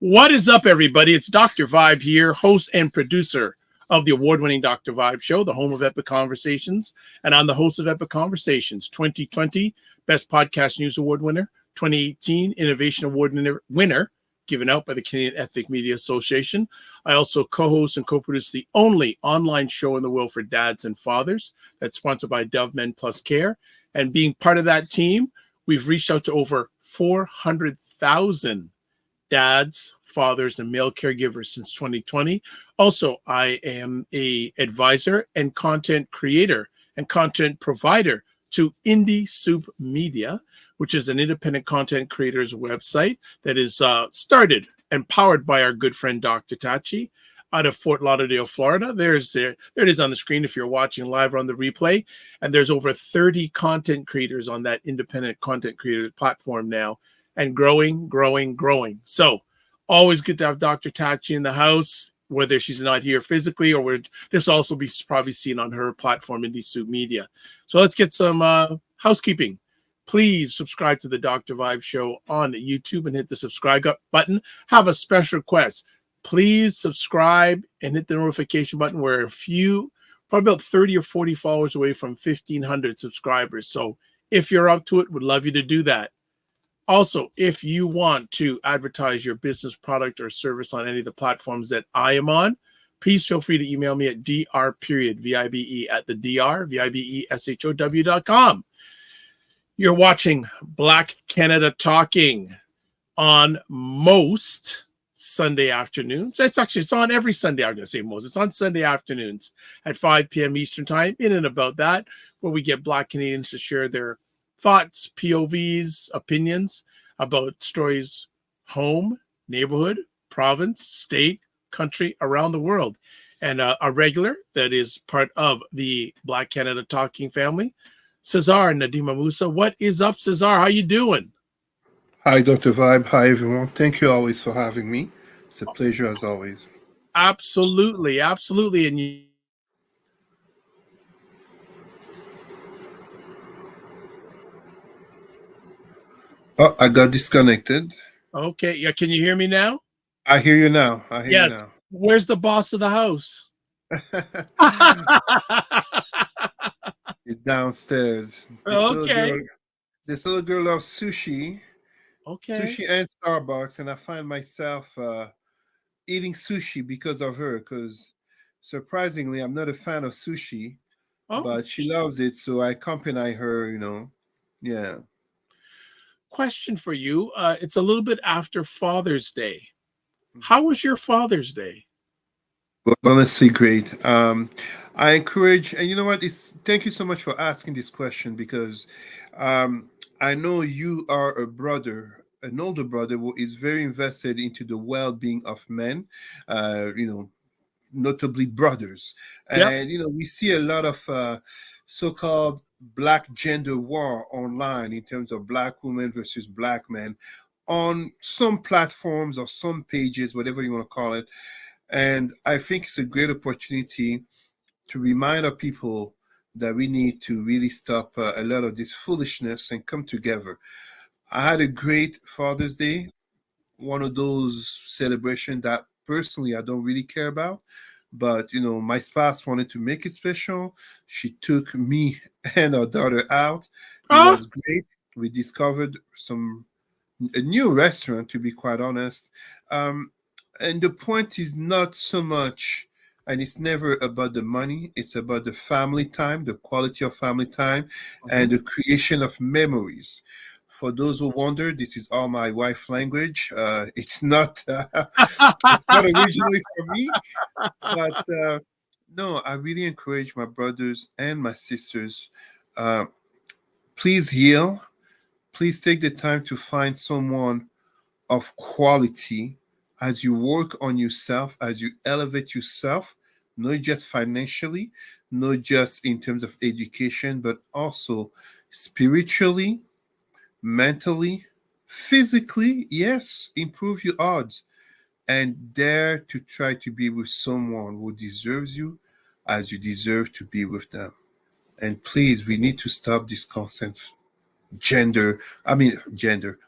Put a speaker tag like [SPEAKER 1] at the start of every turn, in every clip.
[SPEAKER 1] What is up, everybody? It's Dr. Vibe here, host and producer of the award-winning Dr. Vibe Show, the home of Epic Conversations. And I'm the host of Epic Conversations, 2020 Best Podcast News Award winner, 2018 Innovation Award winner, given out by the Canadian Ethnic Media Association. I also co-host and co-produce the only online show in the world for dads and fathers that's sponsored by Dove Men Plus Care. And being part of that team, we've reached out to over 400,000 dads, fathers, and male caregivers since 2020. Also, I am a advisor and content creator and content provider to Indie Soup Media, which is an independent content creators website that is started and powered by our good friend Dr. Tachi out of Fort Lauderdale, Florida. There it is on the screen if you're watching live or on the replay. And there's over 30 content creators on that independent content creators platform now, and growing. So always good to have Dr. Tachi in the house, whether she's not here physically or this also be probably seen on her platform, Indie Soup Media. So let's get some housekeeping. Please subscribe to the Dr. Vibe Show on YouTube and hit the subscribe button. Have a special request. Please subscribe and hit the notification button. We're probably about 30 or 40 followers away from 1,500 subscribers. So if you're up to it, would love you to do that. Also, if you want to advertise your business, product, or service on any of the platforms that I am on, please feel free to email me at dr.vibe@thedr.com. You're watching Black Canada Talking on most Sunday afternoons. It's on every Sunday. I'm going to say most. It's on Sunday afternoons at 5 p.m. Eastern Time, in and about that, where we get Black Canadians to share their thoughts, POVs, opinions about stories, home, neighborhood, province, state, country, around the world. And a regular that is part of the Black Canada Talking family, Cesar Ndema-Moussa. What is up, Cesar? How you doing?
[SPEAKER 2] Hi, Dr. Vibe. Hi, everyone. Thank you always for having me. It's a pleasure as always.
[SPEAKER 1] Absolutely. And
[SPEAKER 2] Oh, I got disconnected.
[SPEAKER 1] okay. Yeah. Can you hear me now?
[SPEAKER 2] I hear you now.
[SPEAKER 1] Yes. Where's the boss of the house?
[SPEAKER 2] It's downstairs.
[SPEAKER 1] Okay.
[SPEAKER 2] This little girl loves sushi.
[SPEAKER 1] Okay.
[SPEAKER 2] Sushi and Starbucks, and I find myself eating sushi because of her. Because surprisingly, I'm not a fan of sushi, but she loves it, so I accompany her. Yeah.
[SPEAKER 1] Question for you. It's a little bit after Father's Day. How was your Father's Day?
[SPEAKER 2] Was honestly great. I encourage, and you know what? Thank you so much for asking this question because I know you are a brother, an older brother who is very invested into the well-being of men. Uh, you know, Notably brothers,
[SPEAKER 1] Yep.
[SPEAKER 2] and we see a lot of so-called black gender war online in terms of black women versus black men on some platforms or some pages, whatever you want to call it. And I think it's a great opportunity to remind our people that we need to really stop a lot of this foolishness and come together. I had a great Father's Day, one of those celebrations that personally I don't really care about. But my spouse wanted to make it special. She took me and our daughter out. It was great. We discovered a new restaurant, to be quite honest. And the point is not so much, and it's never about the money, it's about the family time, the quality of family time, and the creation of memories. For those who wonder, this is all my wife language. It's not it's not originally for me, but no, I really encourage my brothers and my sisters. Uh, please heal. Please take the time to find someone of quality as you work on yourself, as you elevate yourself, not just financially, not just in terms of education, but also spiritually, mentally, physically. Yes, improve your odds and dare to try to be with someone who deserves you as you deserve to be with them. And please, we need to stop this constant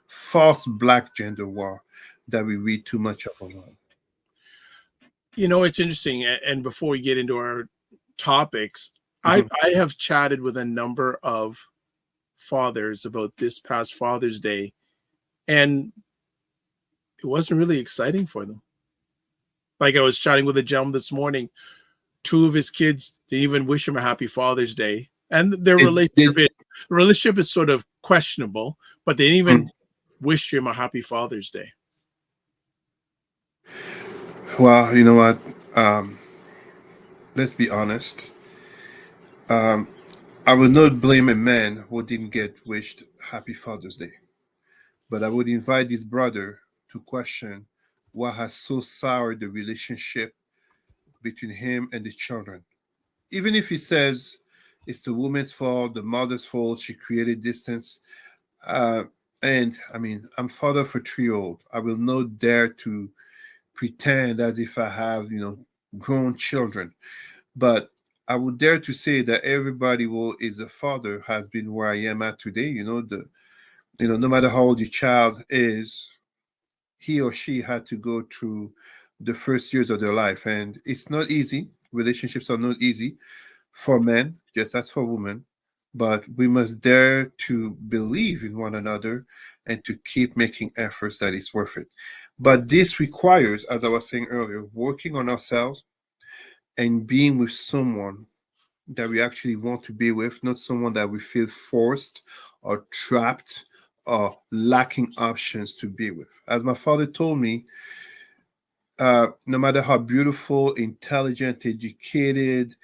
[SPEAKER 2] false black gender war. that we read too much of online.
[SPEAKER 1] It's interesting. And before we get into our topics, I
[SPEAKER 2] Mhm.
[SPEAKER 1] I have chatted with a number of fathers about this past Father's Day, and it wasn't really exciting for them. Like I was chatting with a gentleman this morning, two of his kids didn't even wish him a happy Father's Day, and their
[SPEAKER 2] It,
[SPEAKER 1] relationship is sort of questionable, but they didn't
[SPEAKER 2] mm,
[SPEAKER 1] even wish him a happy Father's Day.
[SPEAKER 2] well, you know what? Um, let's be honest. Um, I would not blame a man who didn't get wished Happy Father's Day, but I would invite his brother to question what has so soured the relationship between him and the children. Even if he says it's the woman's fault, the mother's fault, she created distance. Uh, and I mean, I'm father of a 3-year-old. I will not dare to pretend as if I have, grown children. But I would dare to say that everybody who is a father has been where I am at today. No matter how old your child is, he or she had to go through the first years of their life, and it's not easy. Relationships are not easy for men, just as for women. But we must dare to believe in one another and to keep making efforts that is worth it. But this requires, as I was saying earlier, working on ourselves and being with someone that we actually want to be with, not someone that we feel forced or trapped or lacking options to be with. As my father told me, no matter how beautiful, intelligent, educated,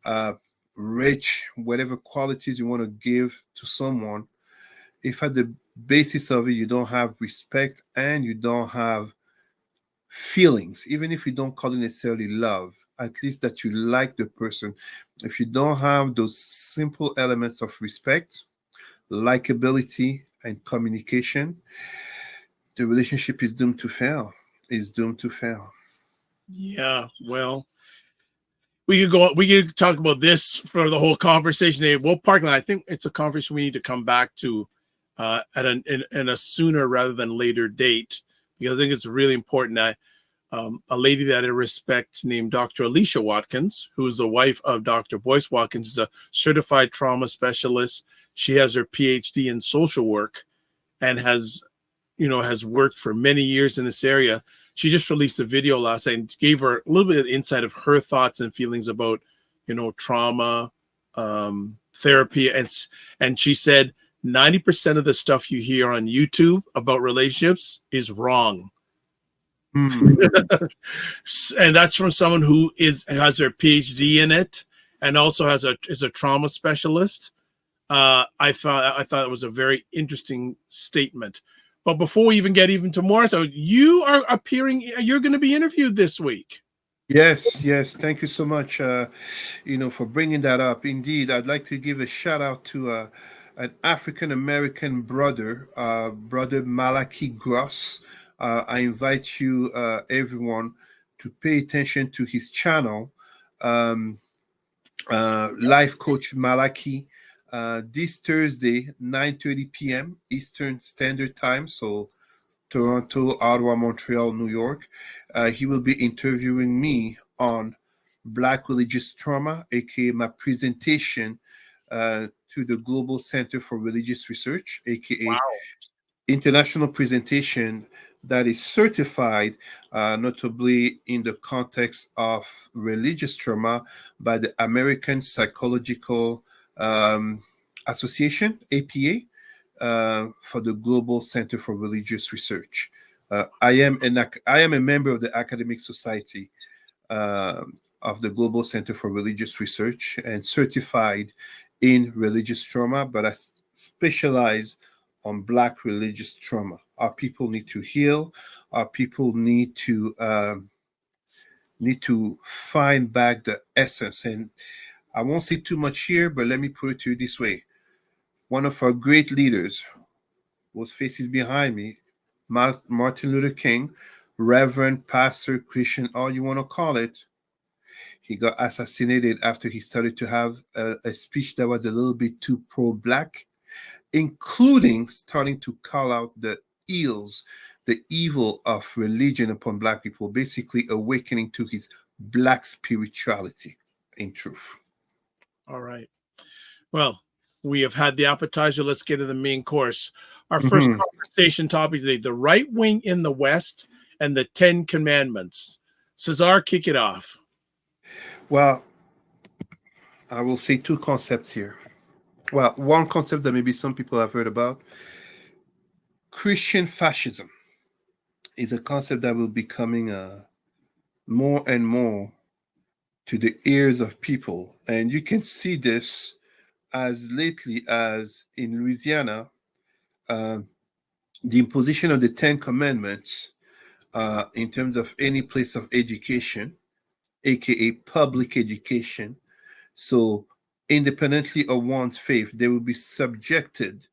[SPEAKER 2] uh, rich, whatever qualities you want to give to someone, if at the basis of it you don't have respect and you don't have feelings, even if you don't call it necessarily love, at least that you like the person, if you don't have those simple elements of respect, likability, and communication, the relationship is doomed to fail. Is doomed to fail.
[SPEAKER 1] Yeah, well, we could talk about this for the whole conversation today. We'll park lot. I think it's a conversation we need to come back to in a sooner rather than later date, because I think it's really important that a lady that I respect named Dr. Alicia Watkins, who is the wife of Dr. Boyce Watkins, is a certified trauma specialist. She has her PhD in social work and has worked for many years in this area. She just released a video last night and gave her a little bit of insight of her thoughts and feelings about, trauma, therapy, and she said 90% of the stuff you hear on YouTube about relationships is wrong.
[SPEAKER 2] Hmm.
[SPEAKER 1] And that's from someone who has their PhD in it and also is a trauma specialist. I thought it was a very interesting statement. But before we even to more, so you are appearing. You're going to be interviewed this week.
[SPEAKER 2] Yes, yes. Thank you so much, for bringing that up. Indeed, I'd like to give a shout out to an African American brother, brother Malachi Gross. I invite you, everyone, to pay attention to his channel, um, Life Coach Malachi. This Thursday, 9:30 p.m. Eastern Standard Time. So Toronto, Ottawa, Montreal, New York. He will be interviewing me on Black religious trauma, aka my presentation to the Global Center for Religious Research, aka
[SPEAKER 1] Wow.
[SPEAKER 2] international presentation that is certified, notably in the context of religious trauma, by the American Psychological um, Association, APA, for the Global Center for Religious Research. I am a member of the Academic Society of the Global Center for Religious Research and certified in religious trauma, but I specialize on Black religious trauma. Our people need to heal. Our people need to find back the essence. And I won't say too much here, but let me put it to you this way: one of our great leaders, whose face is behind me, Martin Luther King, Reverend, Pastor, Christian, all you want to call it, he got assassinated after he started to have a speech that was a little bit too pro-black, including starting to call out the ills the evil of religion upon black people, basically awakening to his black spirituality in truth.
[SPEAKER 1] All right. Well, we have had the appetizer. Let's get to the main course. Our first
[SPEAKER 2] Mhm.
[SPEAKER 1] conversation topic today: the right wing in the West and the Ten Commandments. Cesar, kick it off.
[SPEAKER 2] Well, I will say two concepts here. Well, one concept that maybe some people have heard about: Christian fascism is a concept that will be coming more and more to the ears of people. And you can see this as lately as in Louisiana, uh, the imposition of the Ten Commandments in terms of any place of education, aka public education. So, independently of one's faith, they will be subjected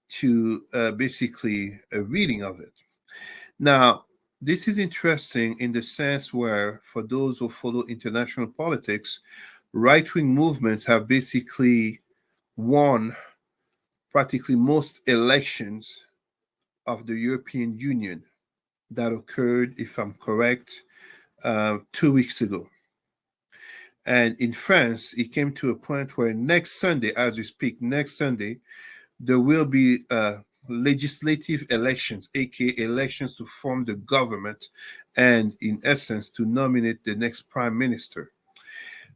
[SPEAKER 2] to basically a reading of it. Now, this is interesting in the sense where, for those who follow international politics, right wing movements have basically won practically most elections of the European Union that occurred, if I'm correct, 2 weeks ago. And in France, it came to a point where next Sunday, as we speak, next Sunday, there will be legislative elections, aka elections to form the government and, in essence, to nominate the next prime minister.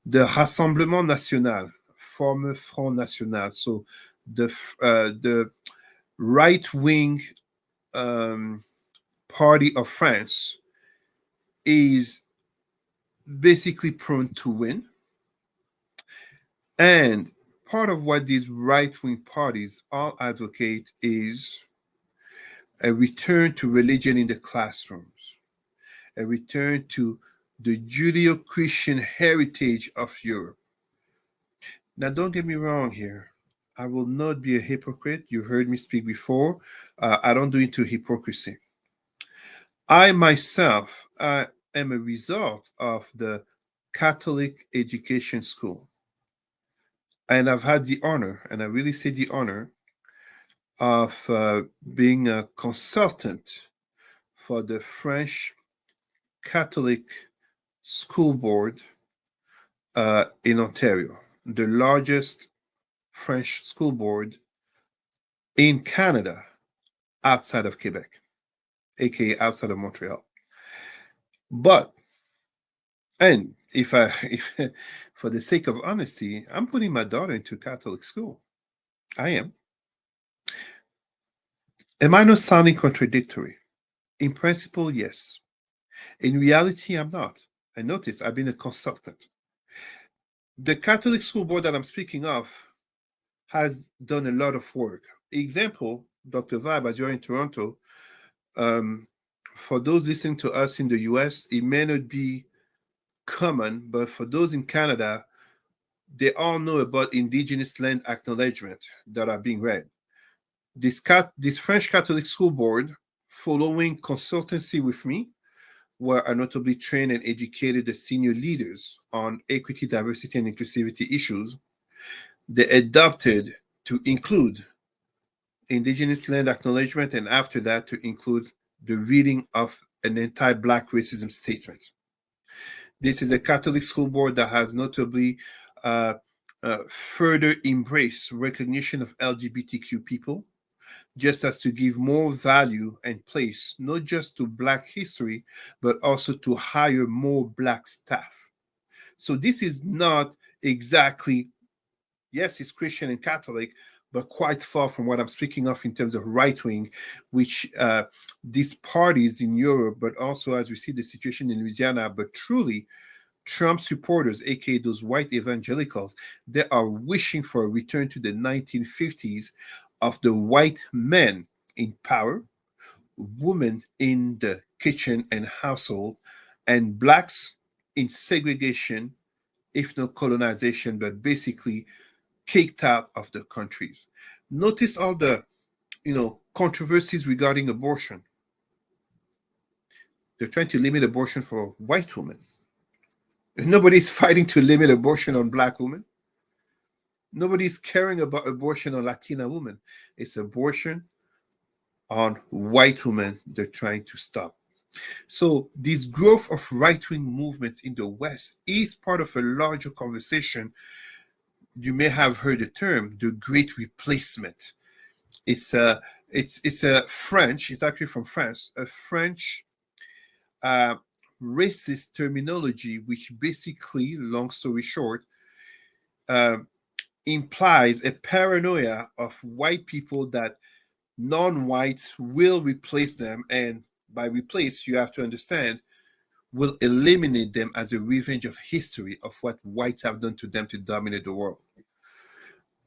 [SPEAKER 2] The Rassemblement National, former Front National, so the right wing um, party of France, is basically prone to win. And part of what these right wing parties all advocate is a return to religion in the classrooms, a return to the Judeo Christian heritage of Europe. Now, don't get me wrong here. I will not be a hypocrite. You heard me speak before. I don't do it to hypocrisy. I myself am a result of the Catholic education school. And I've had the honor, and I really say the honor, of being a consultant for the French Catholic School Board in Ontario, the largest French school board in Canada outside of Quebec, aka outside of Montreal. But, and if I, if, for the sake of honesty, I'm putting my daughter into Catholic school. I am. Am I not sounding contradictory? In principle, yes. In reality, I'm not. I notice I've been a consultant. The Catholic school board that I'm speaking of has done a lot of work. Example, Dr. Vibe, as you're in Toronto, um, for those listening to us in the US, it may not be common, but for those in Canada, they all know about Indigenous land acknowledgement that are being read. This French Catholic school board, following consultancy with me, where I notably trained and educated the senior leaders on equity, diversity, and inclusivity issues, they adopted to include Indigenous land acknowledgement, and after that, to include the reading of an anti-Black racism statement. This is a Catholic school board that has notably uh, further embraced recognition of LGBTQ people, just as to give more value and place, not just to Black history, but also to hire more Black staff. So this is not exactly, yes, it's Christian and Catholic, but quite far from what I'm speaking of in terms of right wing, which these parties in Europe, but also as we see the situation in Louisiana, but truly Trump supporters, aka those white evangelicals, they are wishing for a return to the 1950s of the white men in power, women in the kitchen and household, and blacks in segregation, if not colonization, but basically kicked out of the countries. Notice all the controversies regarding abortion. They're trying to limit abortion for white women. Nobody's fighting to limit abortion on Black women. Nobody's caring about abortion on Latina women. It's abortion on white women they're trying to stop. So, this growth of right wing movements in the West is part of a larger conversation. You may have heard the term the Great Replacement. It's a it's a French. It's actually from France. A French uh, racist terminology, which basically, long story short, uh, implies a paranoia of white people that non-whites will replace them, and by replace, you have to understand will eliminate them as a revenge of history of what whites have done to them to dominate the world.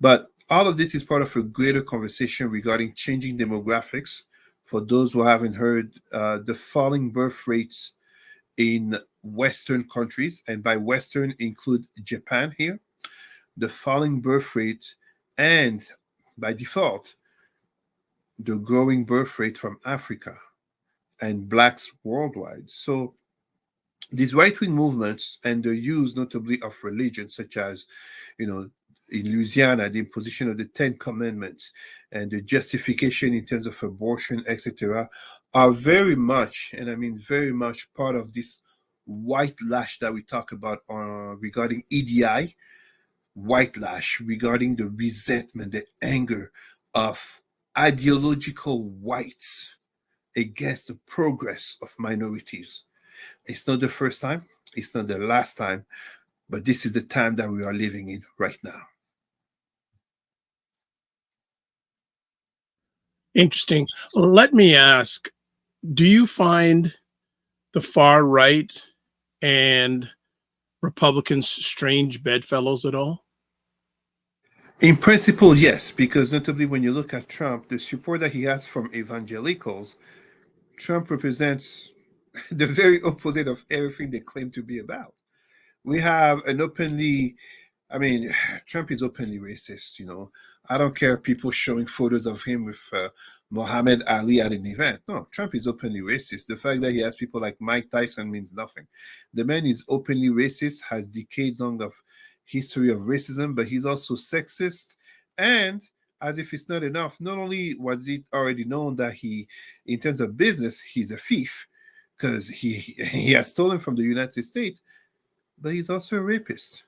[SPEAKER 2] But all of this is part of a greater conversation regarding changing demographics. For those who haven't heard, the falling birth rates in Western countries, and by Western include Japan here, the falling birth rate, and by default, the growing birth rate from Africa and blacks worldwide. So these right-wing movements and the use notably of religion, such as, you know, in Louisiana, the imposition of the Ten Commandments and the justification in terms of abortion, etc., are very much, and I mean very much, part of this white lash that we talk about regarding EDI, white lash, regarding the resentment, the anger of ideological whites against the progress of minorities. It's not the first time, it's not the last time, but this is the time that we are living in right now.
[SPEAKER 1] Interesting. Let me ask, do you find the far right and Republicans strange bedfellows at all?
[SPEAKER 2] In principle, yes, because notably when you look at Trump, the support that he has from evangelicals, Trump represents the very opposite of everything they claim to be about. We have an openly, I mean, Trump is openly racist. I don't care people showing photos of him with Muhammad Ali at an event. No, Trump is openly racist. The fact that he has people like Mike Tyson means nothing. The man is openly racist, has decades long of history of racism, but he's also sexist. And as if it's not enough, not only was it already known that he, in terms of business, he's a thief because he has stolen from the United States, but he's also a rapist.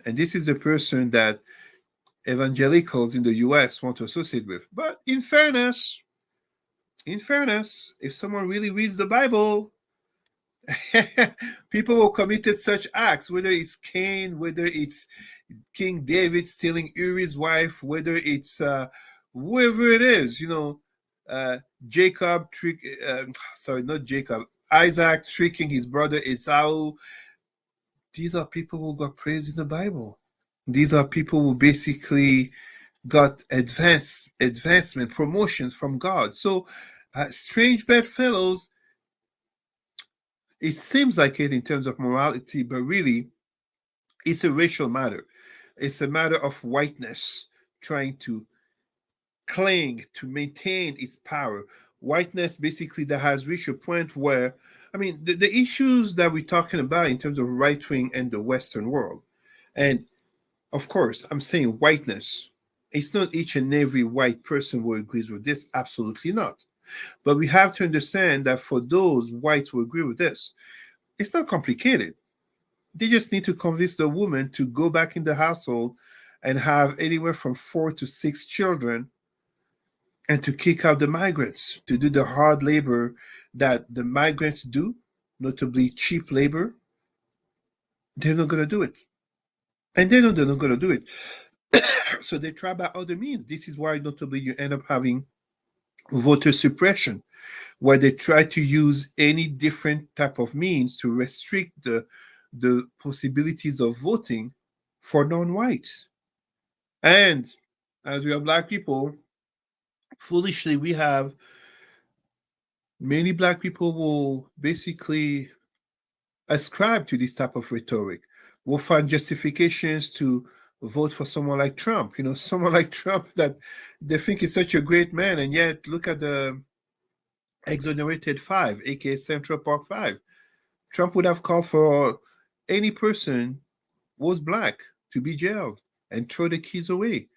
[SPEAKER 2] And this is the person that evangelicals in the US want to associate with. But in fairness, if someone really reads the Bible, people who committed such acts, whether it's Cain, whether it's King David stealing Uri's wife, whether it's whoever it is, uh, Jacob trick, sorry, not Jacob, Isaac tricking his brother Esau. These are people who got praised in the Bible. These are people who basically got advancement, promotions from God. So, strange bedfellows, it seems like it in terms of morality, but really, it's a racial matter. It's a matter of whiteness trying to cling to maintain its power. Whiteness basically that has reached a point where, I mean, the issues that we're talking about in terms of right wing and the Western world, and of course, I'm saying whiteness. It's not each and every white person who agrees with this. Absolutely not. But we have to understand that for those whites who agree with this, it's not complicated. They just need to convince the woman to go back in the household and have anywhere from 4 to 6 children and to kick out the migrants, to do the hard labor that the migrants do, notably cheap labor. They're not going to do it. And they know they're not going to do it. So they try by other means. This is why, notably, you end up having voter suppression, where they try to use any different type of means to restrict the possibilities of voting for non-whites. And as we are black people, foolishly, we have many black people will basically ascribe to this type of rhetoric. Will find justifications to vote for someone like Trump. Someone like Trump that they think is such a great man, and yet look at the exonerated five, aka Central Park Five. Trump would have called for any person who was black to be jailed and throw the keys away.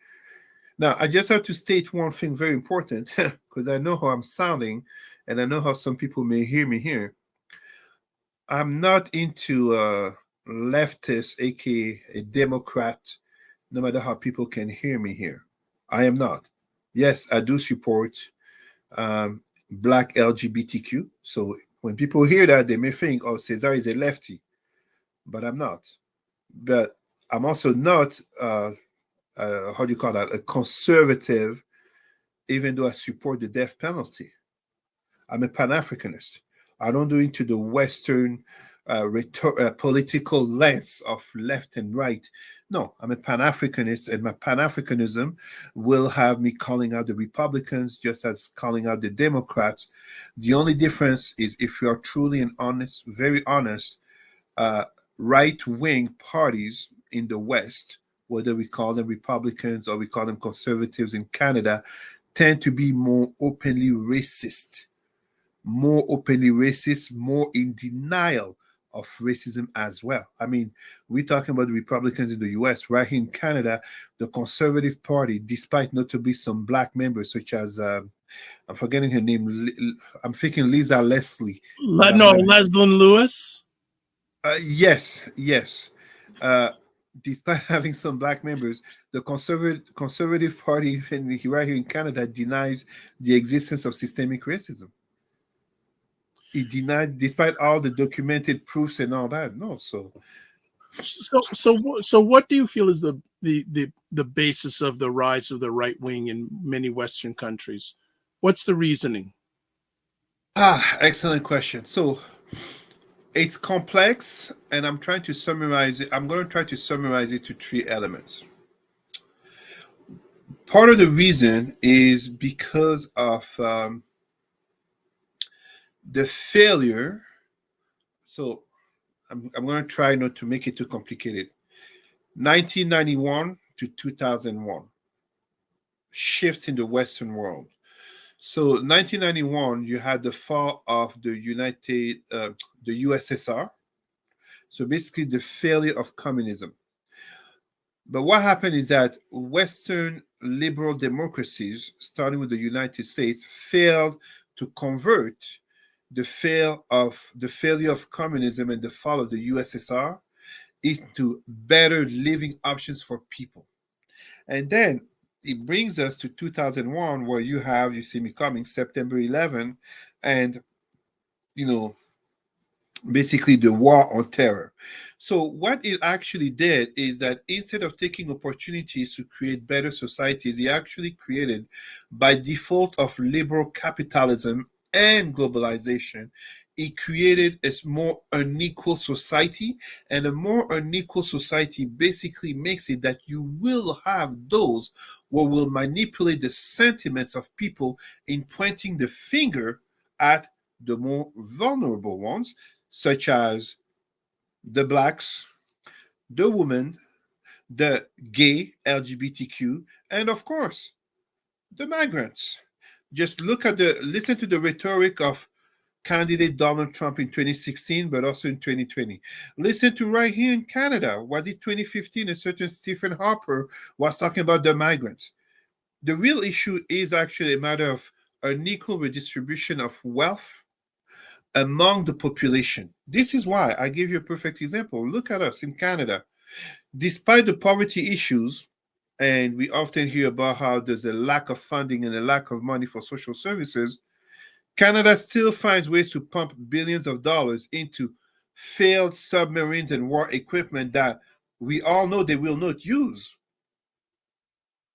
[SPEAKER 2] Now, I just have to state one thing very important because I know how I'm sounding and I know how some people may hear me here. I'm not into leftist, aka a Democrat, no matter how people can hear me here. I am not. Yes, I do support um, black LGBTQ. So when people hear that, they may think, oh, Cesar is a lefty, but I'm not. But I'm also not, how do you call that, a conservative, even though I support the death penalty. I'm a Pan Africanist. I don't do into the Western political lens of left and right. No, I'm a Pan Africanist, and my Pan Africanism will have me calling out the Republicans just as calling out the Democrats. The only difference is if you are truly and honest, very honest, uh, right wing parties in the West, whether we call them Republicans or we call them conservatives in Canada, tend to be more openly racist, more in denial of racism as well. I mean, we're talking about the Republicans in the US. Right here in Canada, the Conservative Party, despite not to be some black members, such as, I'm forgetting her name, I'm thinking Lisa Leslie, but I'm
[SPEAKER 1] No,
[SPEAKER 2] not.
[SPEAKER 1] Leslyn Lewis.
[SPEAKER 2] Yes, yes. Uh, Despite having some black members, the Conservative Party right here in Canada denies the existence of systemic racism. It denies, despite all the documented proofs and all that. No, so
[SPEAKER 1] So what do you feel is the basis of the rise of the right wing in many Western countries? What's the reasoning?
[SPEAKER 2] excellent question. So it's complex, and I'm trying to summarize it. I'm going to try to summarize it to three elements. Part of the reason is because of the failure. So I'm going to try not to make it too complicated. 1991 to 2001, shift in the Western world. So 1991, you had the fall of the USSR. So basically, the failure of communism. But what happened is that Western liberal democracies, starting with the United States, failed to convert the failure of communism and the fall of the USSR into better living options for people. And then it brings us to 2001, where you see me coming September 11, and you know, basically the war on terror. So what it actually did is that instead of taking opportunities to create better societies, he actually created, by default of liberal capitalism and globalization, he created a more unequal society. And a more unequal society basically makes it that you will have those who will manipulate the sentiments of people in pointing the finger at the more vulnerable ones, such as the blacks, the women, the gay LGBTQ, and of course, the migrants. Just listen to the rhetoric of candidate Donald Trump in 2016, but also in 2020. Listen to right here in Canada. Was it 2015? A certain Stephen Harper was talking about the migrants. The real issue is actually a matter of unequal redistribution of wealth among the population. This is why I give you a perfect example. Look at us in Canada. Despite the poverty issues, and we often hear about how there's a lack of funding and a lack of money for social services, Canada still finds ways to pump billions of dollars into failed submarines and war equipment that we all know they will not use.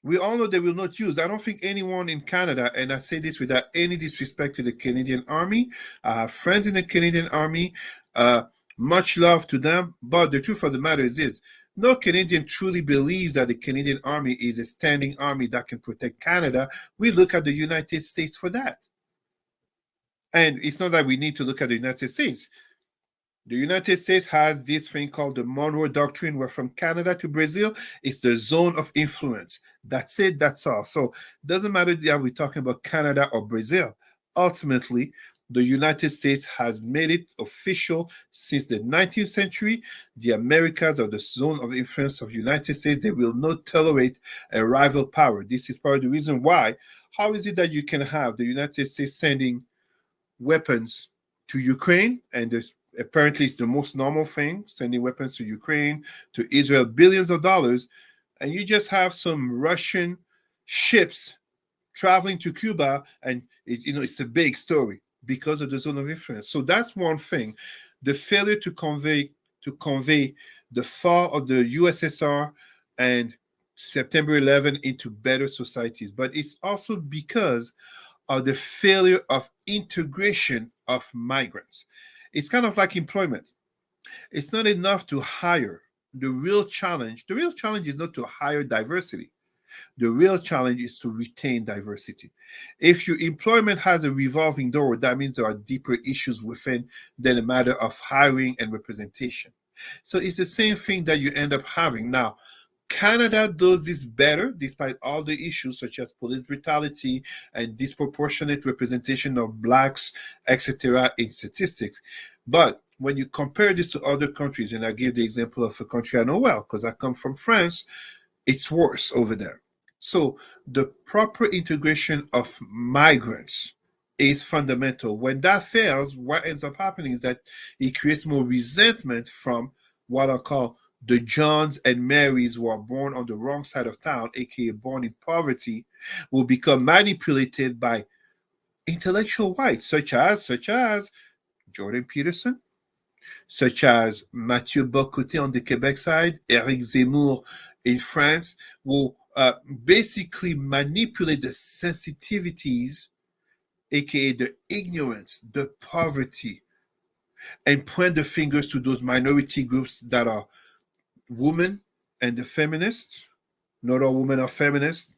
[SPEAKER 2] We all know they will not use. I don't think anyone in Canada, and I say this without any disrespect to the Canadian Army, I have friends in the Canadian Army, uh, much love to them, but the truth of the matter is this: no Canadian truly believes that the Canadian Army is a standing army that can protect Canada. We look at the United States for that. And it's not that we need to look at the United States. The United States has this thing called the Monroe Doctrine, where from Canada to Brazil, it's the zone of influence. That's it, that's all. So it doesn't matter that we're talking about Canada or Brazil. Ultimately, The United States has made it official since the 19th century. The Americas are the zone of influence of the United States. They will not tolerate a rival power. This is part of the reason why. How is it that you can have the United States sending weapons to Ukraine, and apparently it's the most normal thing, sending weapons to Ukraine, to Israel, billions of dollars, and you just have some Russian ships traveling to Cuba, and it's a big story because of the zone of influence. So that's one thing, the failure to convey the fall of the USSR and September 11 into better societies. But it's also because of the failure of integration of migrants. It's kind of like employment. It's not enough to hire. The real challenge is not to hire diversity. The real challenge is to retain diversity. If your employment has a revolving door, that means there are deeper issues within than a matter of hiring and representation. So it's the same thing that you end up having. Now, Canada does this better despite all the issues such as police brutality and disproportionate representation of blacks, etc., in statistics. But when you compare this to other countries, and I give the example of a country I know well because I come from France, it's worse over there. So the proper integration of migrants is fundamental. When that fails, what ends up happening is that it creates more resentment from what I call the Johns and Marys who are born on the wrong side of town, aka born in poverty, will become manipulated by intellectual whites such as Jordan Peterson, such as Mathieu Bocoté on the Quebec side, Eric Zemmour in France, will basically manipulate the sensitivities, aka the ignorance, the poverty, and point the fingers to those minority groups that are women and the feminists. Not all women are feminists.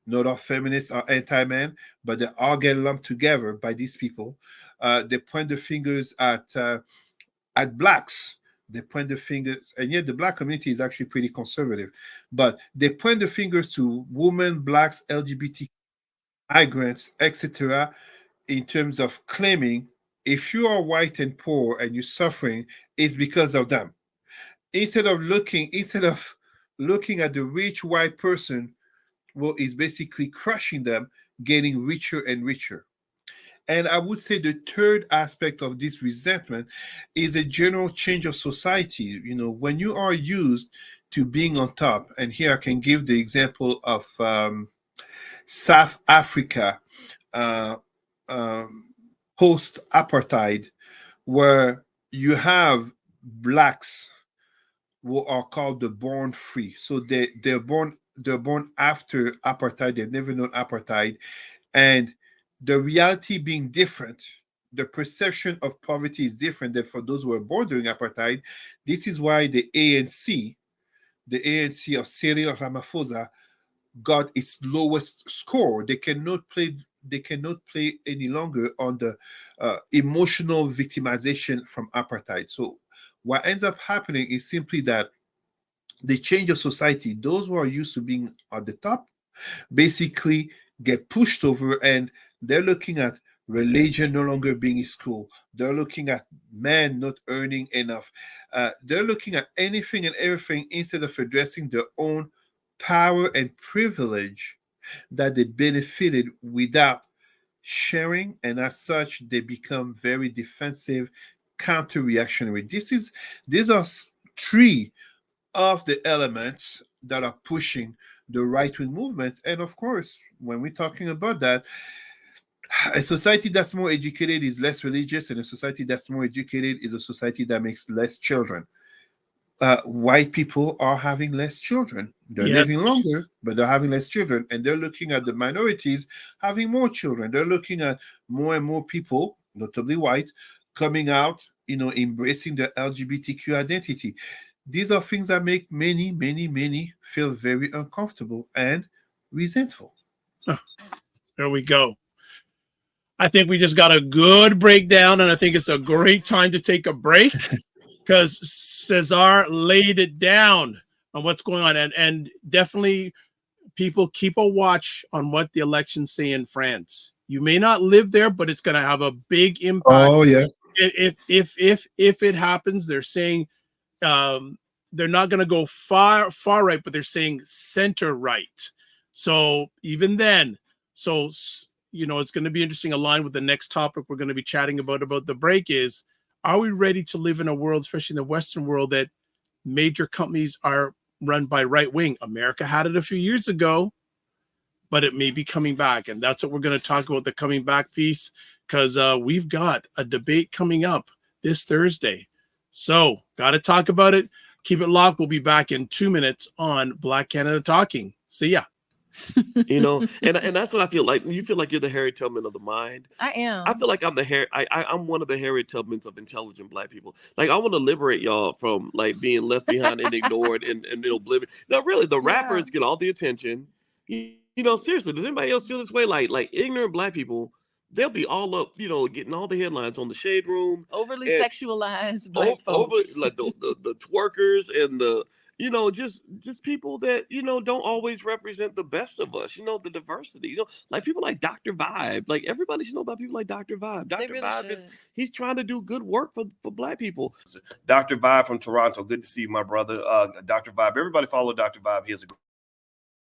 [SPEAKER 2] Not all feminists are anti-man, but they all get lumped together by these people. They point the fingers at blacks. They point the fingers, and yet the black community is actually pretty conservative. But they point the fingers to women, blacks, LGBT, migrants, etc., in terms of claiming if you are white and poor and you're suffering, it's because of them. Instead of looking at the rich white person who is basically crushing them, getting richer and richer. And I would say the third aspect of this resentment is a general change of society. When you are used to being on top, and here I can give the example of South Africa uh, um, post apartheid, where you have blacks who are called the born free. So they're born after apartheid. They've never known apartheid, and the reality being different, the perception of poverty is different than for those who were born during apartheid. This is why the ANC of Cyril Ramaphosa got its lowest score. They cannot play any longer on the emotional victimization from apartheid. So what ends up happening is simply that the change of society, those who are used to being at the top basically get pushed over, and they're looking at religion no longer being in school. They're looking at men not earning enough. They're looking at anything and everything instead of addressing their own power and privilege that they benefited without sharing, and as such they become very defensive, counter reactionary. These are three of the elements that are pushing the right wing movement. And of course, when we're talking about that, a society that's more educated is less religious, and a society that's more educated is a society that makes less children. White people are having less children. They're
[SPEAKER 1] Yes.
[SPEAKER 2] living longer, but they're having less children. And they're looking at the minorities having more children. They're looking at more and more people, notably white, coming out, embracing the LGBTQ identity. These are things that make many, many, many feel very uncomfortable and resentful.
[SPEAKER 1] Oh, there we go. I think we just got a good breakdown, and I think it's a great time to take a break because Cesar laid it down on what's going on. And definitely people keep a watch on what the elections say in France. You may not live there, but it's going to have a big impact.
[SPEAKER 2] Oh yeah.
[SPEAKER 1] If it happens, they're saying they're not going to go far right, but they're saying center right. So even then, so it's going to be interesting. Aligned with the next topic we're going to be chatting about the break is: are we ready to live in a world, especially in the Western world, that major companies are run by right wing? America had it a few years ago, but it may be coming back, and that's what we're going to talk about, the coming back piece, because we've got a debate coming up this Thursday. So got to talk about it. Keep it locked. We'll be back in 2 minutes on Black Canada Talking. See ya.
[SPEAKER 3] And that's what I feel like. You feel like you're the Harry Tubman of the mind.
[SPEAKER 4] I am.
[SPEAKER 3] I feel like I'm the I'm one of the Harry Tubmans of intelligent Black people. Like, I want to liberate y'all from like being left behind and ignored and oblivion. No, really, the rappers get all the attention. Seriously, does anybody else feel this way? Like ignorant Black people, they'll be all up, getting all the headlines on the Shade Room.
[SPEAKER 4] Overly sexualized Black folks.
[SPEAKER 3] Over like the twerkers and the just people that don't always represent the best of us. The diversity. Like people like Dr. Vibe. Like, everybody should know about people like Dr. Vibe. Dr.
[SPEAKER 4] Really
[SPEAKER 3] Vibe he's trying to do good work for Black people. Dr. Vibe from Toronto. Good to see you, my brother. Dr. Vibe. Everybody follow Dr. Vibe. He has a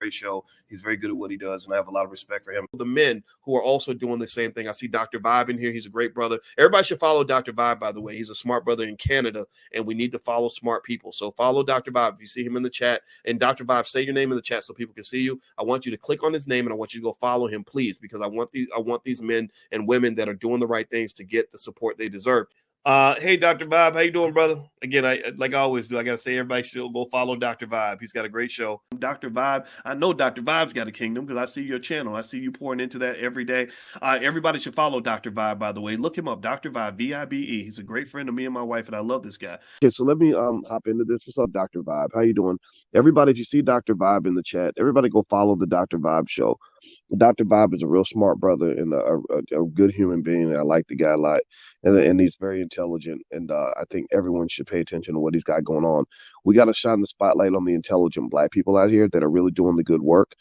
[SPEAKER 3] great show. He's very good at what he does, and I have a lot of respect for him. The men who are also doing the same thing. I see Dr. Vibe in here. He's a great brother. Everybody should follow Dr. Vibe, by the way. He's a smart brother in Canada, and we need to follow smart people. So follow Dr. Vibe if you see him in the chat. And Dr. Vibe, say your name in the chat so people can see you. I want you to click on his name, and I want you to go follow him, please, because I want these men and women that are doing the right things to get the support they deserve. Hey, Dr. Vibe, how you doing, brother? Again, like I always do, I gotta say everybody should go follow Dr. Vibe. He's got a great show. Dr. Vibe, I know Dr. Vibe's got a kingdom because I see your channel. I see you pouring into that every day. Everybody should follow Dr. Vibe, by the way. Look him up, Dr. Vibe, Vibe. He's a great friend of me and my wife, and I love this guy. Okay, so let me hop into this. What's up, Dr. Vibe? How you doing? Everybody, if you see Dr. Vibe in the chat, everybody go follow the Dr. Vibe show. Dr. Vibe is a real smart brother and a good human being. I like the guy a lot, and he's very intelligent. And I think everyone should pay attention to what he's got going on. We got to shine the spotlight on the intelligent Black people out here that are really doing the good work.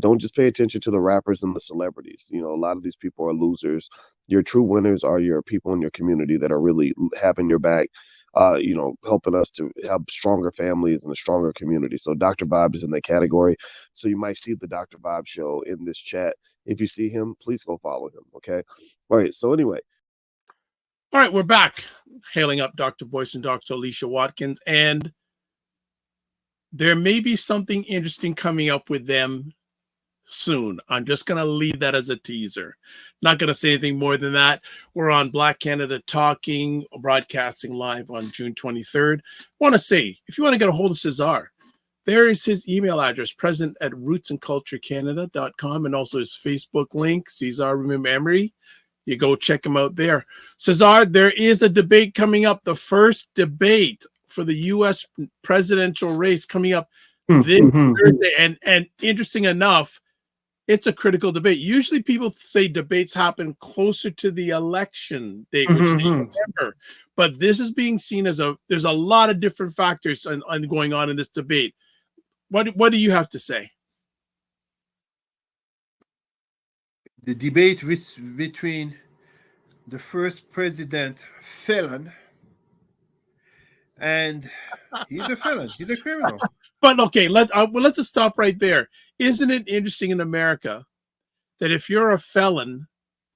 [SPEAKER 3] Don't just pay attention to the rappers and the celebrities. A lot of these people are losers. Your true winners are your people in your community that are really having your back. Helping us to have stronger families and a stronger community. So Dr. Vibe is in that category. So you might see the Dr. Vibe show in this chat. If you see him, please go follow him. Okay. All right. So anyway.
[SPEAKER 1] All right, we're back. Hailing up Dr. Boyce and Dr. Alicia Watkins. And there may be something interesting coming up with them soon. I'm just going to leave that as a teaser. Not going to say anything more than that. We're on Black Canada Talking, broadcasting live on June 23rd. Want to say, if you want to get a hold of Cesar, there is his email address, present@rootsandculturecanada.com, and also his Facebook link, Cesar Remember Emery. You go check him out there. Cesar, there is a debate coming up, the first debate for the U.S. presidential race coming up this Thursday. And interesting enough, it's a critical debate. Usually people say debates happen closer to the election date, which is November. But this is being seen as there's a lot of different factors going on in this debate. What do you have to say?
[SPEAKER 2] The debate between the first president felon, and he's a felon. He's a criminal.
[SPEAKER 1] But okay, let's just stop right there. Isn't it interesting in America that if you're a felon,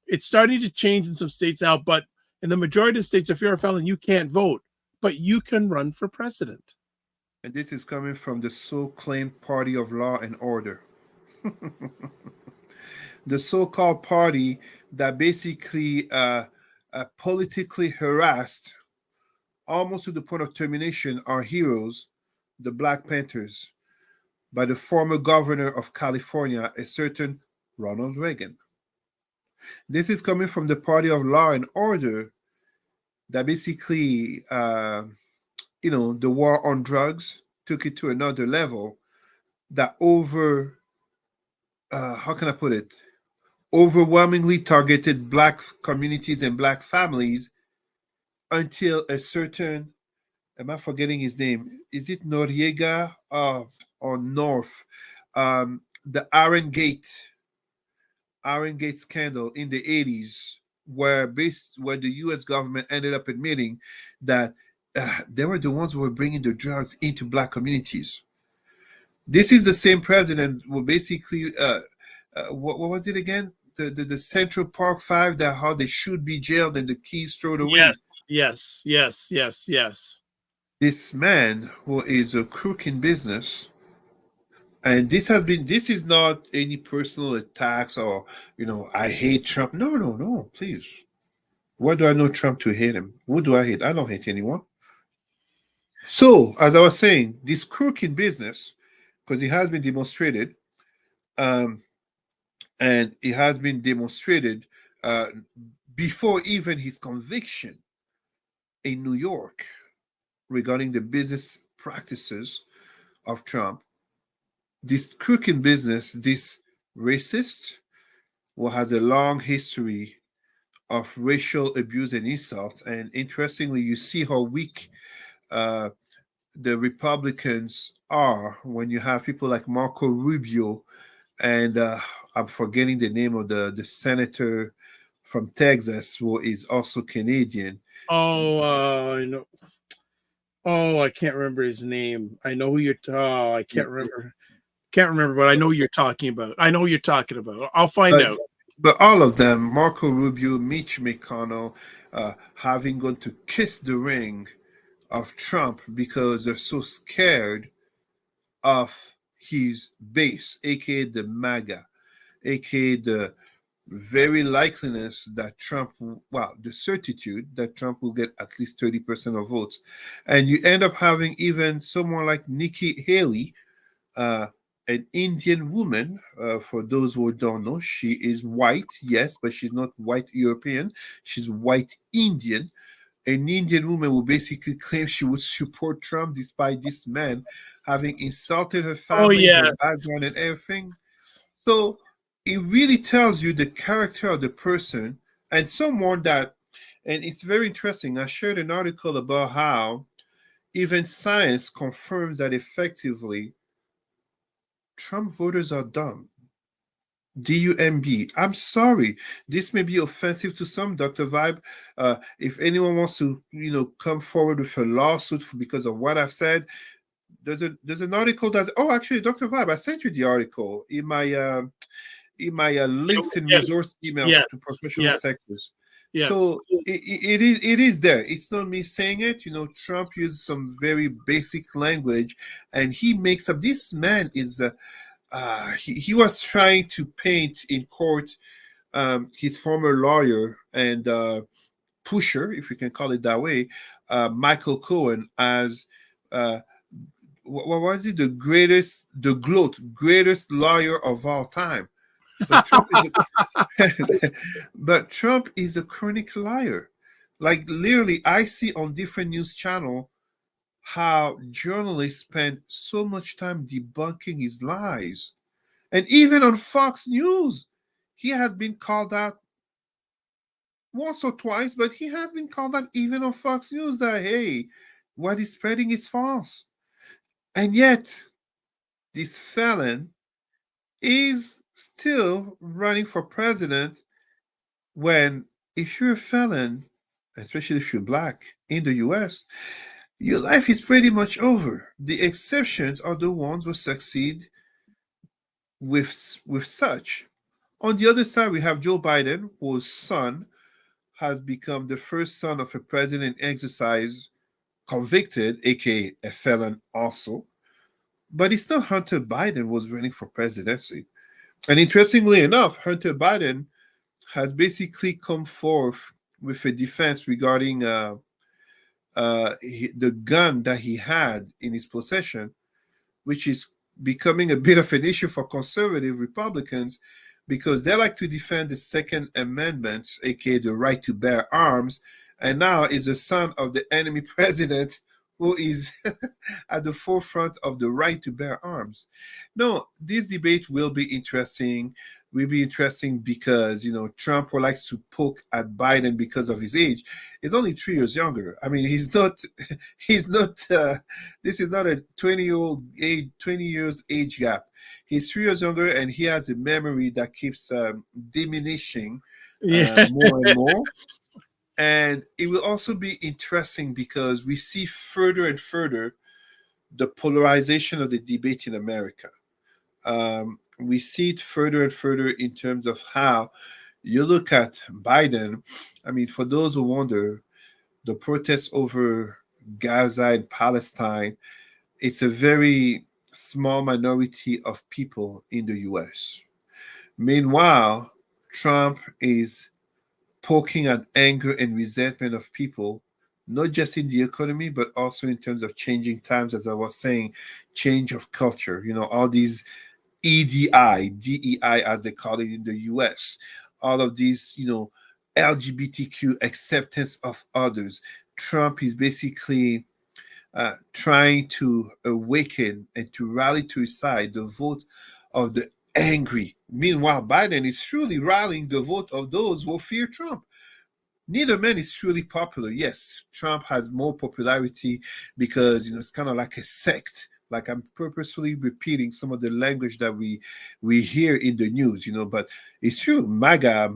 [SPEAKER 1] it's starting to change in some states now, but in the majority of states, if you're a felon, you can't vote, but you can run for president.
[SPEAKER 2] And this is coming from the so-claimed party of law and order. The so-called party that basically politically harassed, almost to the point of termination, our heroes, the Black Panthers, by the former governor of California, a certain Ronald Reagan. This is coming from the party of law and order that basically, the war on drugs took it to another level, that how can I put it? Overwhelmingly targeted Black communities and Black families until a certain, am I forgetting his name? Is it Noriega or North? The Iron Gate Iron Gate scandal in the 80s, where the U.S. government ended up admitting that they were the ones who were bringing the drugs into black communities. This is the same president who basically, what was it again? The Central Park Five, that how they should be jailed and the keys thrown
[SPEAKER 1] Yes,
[SPEAKER 2] away.
[SPEAKER 1] yes, yes, yes, yes.
[SPEAKER 2] This man who is a crook in business, and this is not any personal attacks or I hate Trump. No, no, no, please. Why do I know Trump to hate him? Who do I hate? I don't hate anyone. So, as I was saying, this crook in business, because it has been demonstrated, um, and it has been demonstrated uh, before even his conviction in New York regarding the business practices of Trump. This crook in business, this racist, who has a long history of racial abuse and insults. And interestingly, you see how weak uh, the Republicans are when you have people like Marco Rubio and I'm forgetting the name of the senator from Texas who is also Canadian.
[SPEAKER 1] Oh, I know. Oh, I can't remember his name. I know who you're. Oh, I can't remember. Can't remember, but I know who you're talking about. I know who you're talking about. I'll find
[SPEAKER 2] But
[SPEAKER 1] out.
[SPEAKER 2] but all of them, Marco Rubio, Mitch McConnell, having gone to kiss the ring of Trump because they're so scared of his base, aka the MAGA, aka the very likeliness that Trump, well, the certitude that Trump will get at least 30% of votes. And you end up having even someone like Nikki Haley, uh, an Indian woman. For those who don't know, she is white, yes, but she's not white European. She's white Indian. An Indian woman who basically claims she would support Trump despite this man having insulted her
[SPEAKER 1] Oh
[SPEAKER 2] family, her
[SPEAKER 1] yeah.
[SPEAKER 2] background, and everything. So it really tells you the character of the person and someone that, and it's very interesting. I shared an article about how even science confirms that effectively Trump voters are dumb. DUMB. I'm sorry. This may be offensive to some, Dr. Vibe. If anyone wants to, come forward with a lawsuit because of what I've said, there's an article that's, oh, actually, Dr. Vibe, I sent you the article in my links and
[SPEAKER 1] Yes,
[SPEAKER 2] resource email
[SPEAKER 1] yes,
[SPEAKER 2] to professional
[SPEAKER 1] yes,
[SPEAKER 2] sectors.
[SPEAKER 1] yes.
[SPEAKER 2] So it is there. It's not me saying it. Trump used some very basic language, and he makes up. This man is he was trying to paint in court his former lawyer and pusher, if you can call it that way, Michael Cohen, as uh, what was it? The greatest lawyer of all time. But Trump is but Trump is a chronic liar. Like literally, I see on different news channel how journalists spend so much time debunking his lies. And even on Fox News, he has been called out once or twice, but he has been called out even on Fox News that, hey, what he's spreading is false. And yet, this felon is still running for president when, if you're a felon, especially if you're black in the US, your life is pretty much over. The exceptions are the ones who succeed with such. On the other side, we have Joe Biden, whose son has become the first son of a president in exercise, convicted, aka a felon also. But it's not Hunter Biden was running for presidency. And interestingly enough, Hunter Biden has basically come forth with a defense regarding the gun that he had in his possession, which is becoming a bit of an issue for conservative Republicans because they like to defend the Second Amendment, aka the right to bear arms, and now is the son of the enemy president who is at the forefront of the right to bear arms. No, this debate will be interesting. will be interesting because Trump would like to poke at Biden because of his age. He's only 3 years younger. I mean, he's not. He's not. This is not a 20 years age gap. He's 3 years younger, and he has a memory that keeps diminishing
[SPEAKER 1] Yeah.
[SPEAKER 2] more and more. And it will also be interesting because we see further and further the polarization of the debate in America. We see it further and further in terms of how you look at Biden. I mean, for those who wonder, the protests over Gaza and Palestine, it's a very small minority of people in the US. Meanwhile, Trump is poking at anger and resentment of people, not just in the economy, but also in terms of changing times, as I was saying, change of culture. All these EDI, DEI, as they call it in the US, all of these, LGBTQ acceptance of others. Trump is basically trying to awaken and to rally to his side the vote of the angry. Meanwhile, Biden is truly rallying the vote of those who fear Trump. Neither man is truly popular. Yes, Trump has more popularity because it's kind of like a sect. Like, I'm purposefully repeating some of the language that we hear in the news, but it's true. MAGA,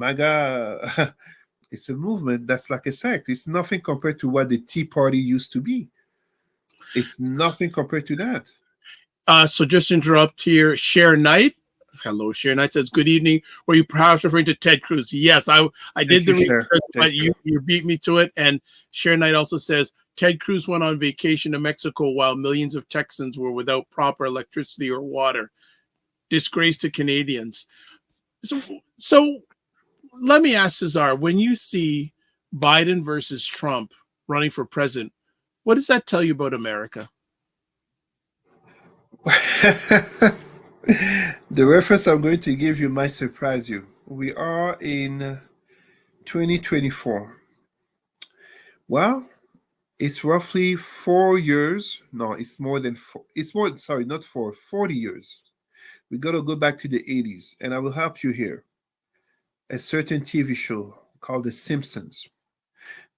[SPEAKER 2] it's a movement that's like a sect. It's nothing compared to what the Tea Party used to be. It's nothing compared to that.
[SPEAKER 1] So just to interrupt here, Share Knight. Hello, Share Knight says, good evening. Were you perhaps referring to Ted Cruz? Yes, I did the research, but you beat me to it. And Share Knight also says, Ted Cruz went on vacation to Mexico while millions of Texans were without proper electricity or water. Disgrace to Canadians. So let me ask Cesar, when you see Biden versus Trump running for president, what does that tell you about America?
[SPEAKER 2] The reference I'm going to give you might surprise you. We are in 2024. Well, it's roughly 4 years. No, it's more than four. It's more, sorry, not 40 years. We got to go back to the 80s, and I will help you here. A certain TV show called The Simpsons,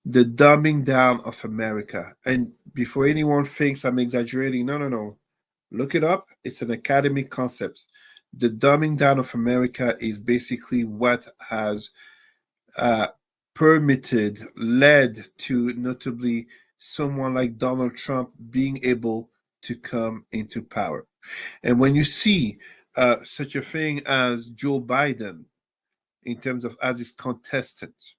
[SPEAKER 2] the dumbing down of America. And before anyone thinks I'm exaggerating, no. Look it up. It's an academic concept. The dumbing down of America is basically what has uh, led to notably someone like Donald Trump being able to come into power. And when you see such a thing as Joe Biden, in terms of as his contestant,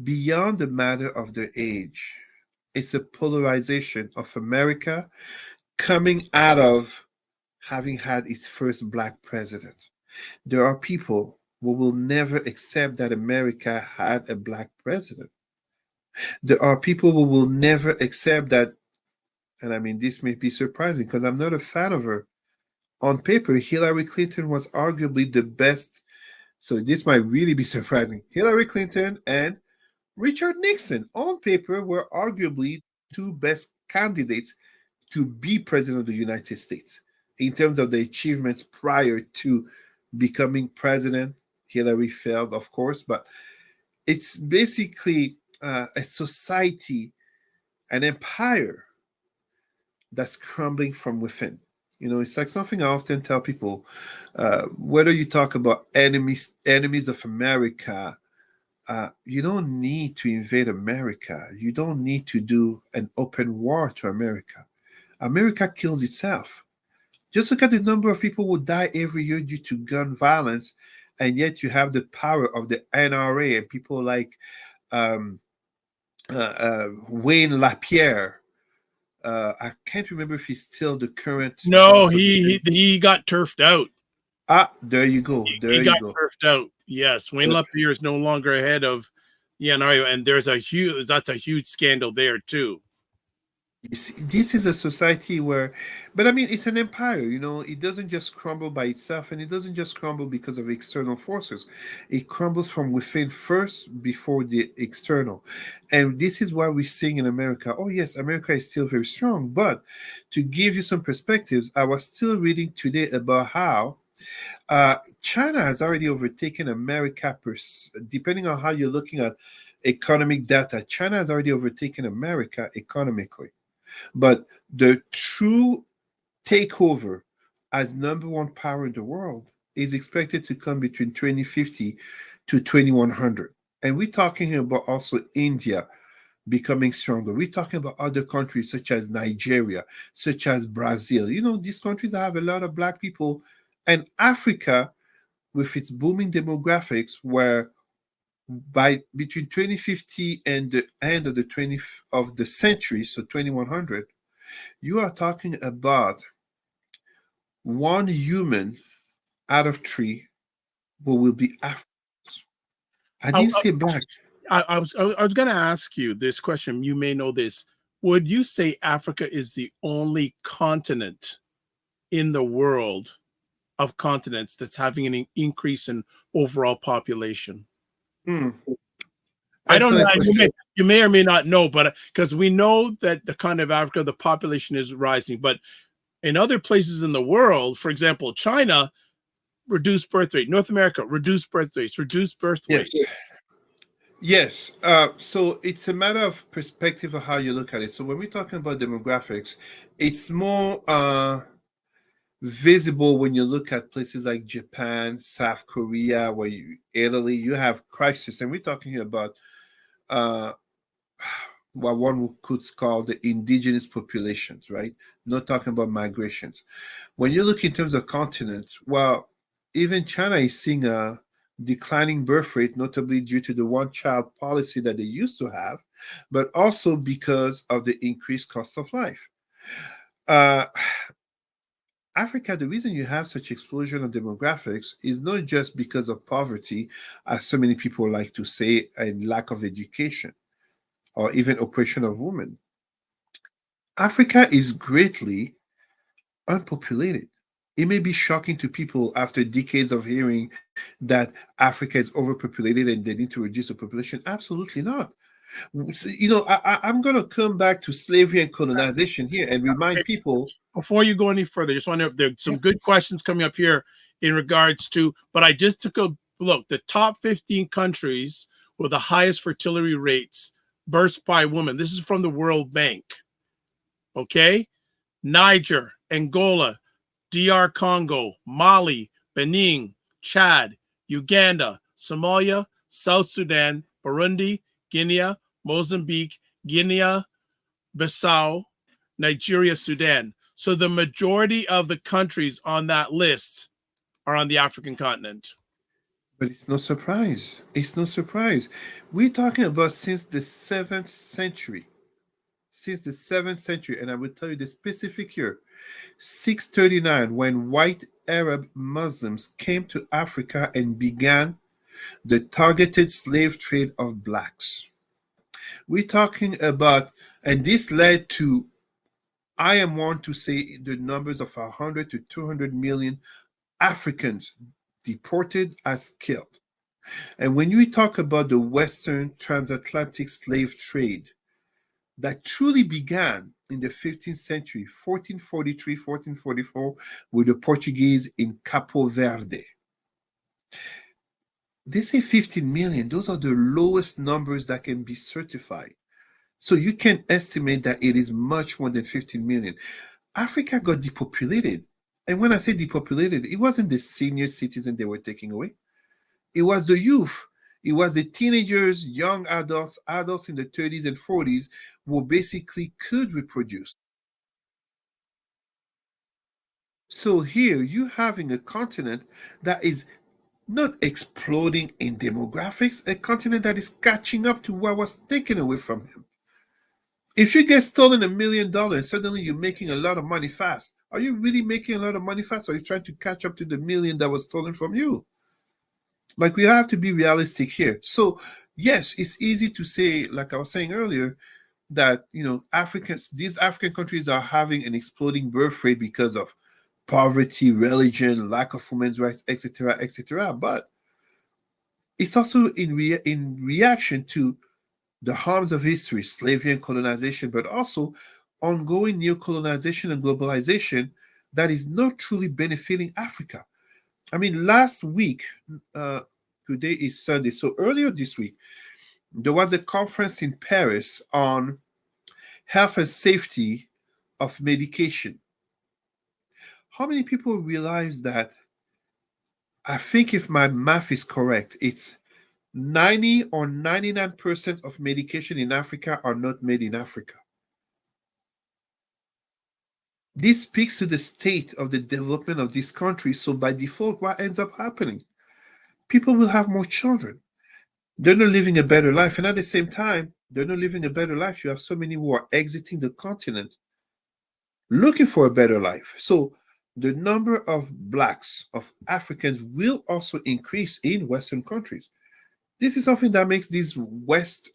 [SPEAKER 2] beyond the matter of their age, it's a polarization of America coming out of having had its first black president. There are people who will never accept that America had a black president. There are people who will never accept that, and I mean, this may be surprising because I'm not a fan of her. On paper, Hillary Clinton was arguably the best. So this might really be surprising. Hillary Clinton and Richard Nixon, on paper, were arguably two best candidates to be president of the United States in terms of the achievements prior to becoming president. Hillary failed, of course, but it's basically a society, an empire that's crumbling from within. It's like something I often tell people. Whether you talk about enemies of America, you don't need to invade America. You don't need to do an open war to America. America kills itself. Just look at the number of people who die every year due to gun violence, and yet you have the power of the NRA and people like Wayne LaPierre. I can't remember if he's still the current.
[SPEAKER 1] No, he got turfed out.
[SPEAKER 2] There you go.
[SPEAKER 1] He got turfed out. Yes, Wayne LaPierre is no longer ahead of the NRA, and that's a huge scandal there too.
[SPEAKER 2] You see, this is a society where, but I mean, it's an empire. It doesn't just crumble by itself, and it doesn't just crumble because of external forces. It crumbles from within first before the external. And this is why we're seeing in America, oh yes, America is still very strong. But to give you some perspectives, I was still reading today about how China has already overtaken America, depending on how you're looking at economic data. China has already overtaken America economically. But the true takeover as number one power in the world is expected to come between 2050 to 2100. And we're talking about also India becoming stronger. We're talking about other countries such as Nigeria, such as Brazil. These countries have a lot of black people. And Africa, with its booming demographics, where by between 2050 and the end of the 20th of the century, so 2100, you are talking about one human out of three who will be Africans. I
[SPEAKER 1] I,
[SPEAKER 2] didn't say black.
[SPEAKER 1] I was going to ask you this question. You may know this. Would you say Africa is the only continent in the world of continents that's having an increase in overall population?
[SPEAKER 2] Hmm.
[SPEAKER 1] I don't know.
[SPEAKER 2] Excellent question.
[SPEAKER 1] You may or may not know, but because we know that the continent of Africa, the population is rising, but in other places in the world, for example, China, reduced birth rate. North America, reduced birth rates, reduced birth
[SPEAKER 2] Yes.
[SPEAKER 1] rates.
[SPEAKER 2] Yes. So it's a matter of perspective of how you look at it. So when we're talking about demographics, it's more visible when you look at places like Japan, South Korea, Italy, you have crisis, and we're talking here about uh, what one could call the indigenous populations, right? Not talking about migrations. When you look in terms of continents, well, even China is seeing a declining birth rate, notably due to the one-child policy that they used to have, but also because of the increased cost of life. Uh, Africa, the reason you have such explosion of demographics is not just because of poverty, as so many people like to say, and lack of education or even oppression of women. Africa is greatly unpopulated. It may be shocking to people after decades of hearing that Africa is overpopulated and they need to reduce the population. Absolutely not. I'm going to come back to slavery and colonization here and remind people.
[SPEAKER 1] Before you go any further, just want to, there's some good questions coming up here in regards to, but I just took a look, the top 15 countries with the highest fertility rates, births by women. This is from the World Bank. Okay. Niger, Angola, DR Congo, Mali, Benin, Chad, Uganda, Somalia, South Sudan, Burundi, Guinea, Mozambique, Guinea, Bissau, Nigeria, Sudan. So the majority of the countries on that list are on the African continent.
[SPEAKER 2] But it's no surprise. It's no surprise. We're talking about since the 7th century. Since the 7th century, and I will tell you the specific year, 639, when white Arab Muslims came to Africa and began the targeted slave trade of blacks. We're talking about, and this led to, I am one to say, the numbers of 100 to 200 million Africans deported as killed. And when we talk about the Western transatlantic slave trade that truly began in the 15th century, 1443, 1444, with the Portuguese in Capo Verde. They say 15 million. Those are the lowest numbers that can be certified. So you can estimate that it is much more than 15 million. Africa got depopulated. And when I say depopulated, it wasn't the senior citizens they were taking away. It was the youth. It was the teenagers, young adults, adults in the 30s and 40s who basically could reproduce. So here you having a continent that is not exploding in demographics, a continent that is catching up to what was taken away from him. If you get stolen $1 million, suddenly you're making a lot of money fast. Are you really making a lot of money fast? Or are you trying to catch up to the million that was stolen from you? Like, we have to be realistic here. So yes, it's easy to say, like I was saying earlier, that these African countries are having an exploding birth rate because of poverty, religion, lack of women's rights, etc., etc. But it's also in reaction to the harms of history, slavery and colonization, but also ongoing neo-colonization and globalization that is not truly benefiting Africa. I mean, last week, uh, today is Sunday, so earlier this week, there was a conference in Paris on health and safety of medication. How many people realize that? I think if my math is correct, it's 90 or 99% of medication in Africa are not made in Africa. This speaks to the state of the development of this country. So by default, what ends up happening? People will have more children. They're not living a better life. And at the same time, they're not living a better life. You have so many who are exiting the continent looking for a better life. So the number of blacks, of Africans will also increase in Western countries. This is something that makes these white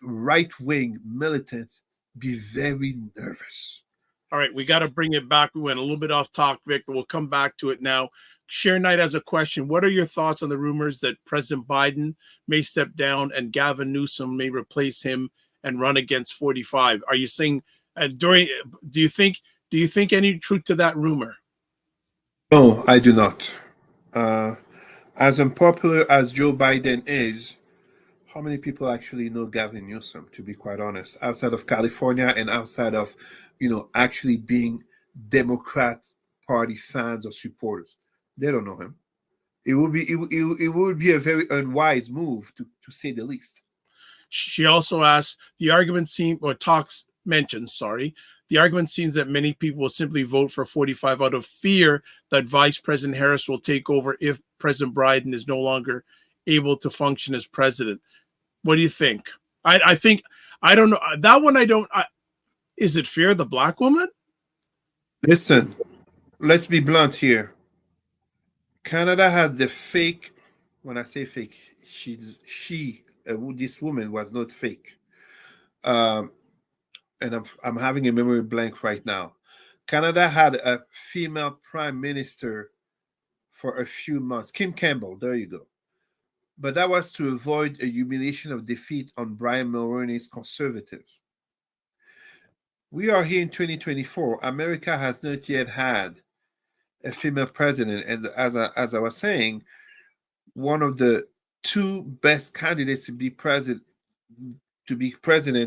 [SPEAKER 2] right-wing militants be very nervous.
[SPEAKER 1] All right, we got to bring it back. We went a little bit off topic, but we'll come back to it now. Sharon Knight has a question. What are your thoughts on the rumors that President Biden may step down and Gavin Newsom may replace him and run against 45? Are you saying do you think any truth to that rumor?
[SPEAKER 2] No, I do not. Uh, as unpopular as Joe Biden is, how many people actually know Gavin Newsom, to be quite honest, outside of California and outside of, actually being Democrat Party fans or supporters? They don't know him. It would be a very unwise move, to say the least.
[SPEAKER 1] She also asked, the argument seems that many people will simply vote for 45 out of fear that Vice President Harris will take over if President Biden is no longer able to function as president. What do you think? I think, I don't know. That one I don't. Is it fear of the black woman?
[SPEAKER 2] Listen, let's be blunt here. Canada had the fake. When I say fake, this woman was not fake. Um, and I'm having a memory blank right now. Canada had a female prime minister for a few months, Kim Campbell. There you go. But that was to avoid a humiliation of defeat on Brian Mulroney's Conservatives. We are here in 2024. America has not yet had a female president, and as I was saying, one of the two best candidates to be president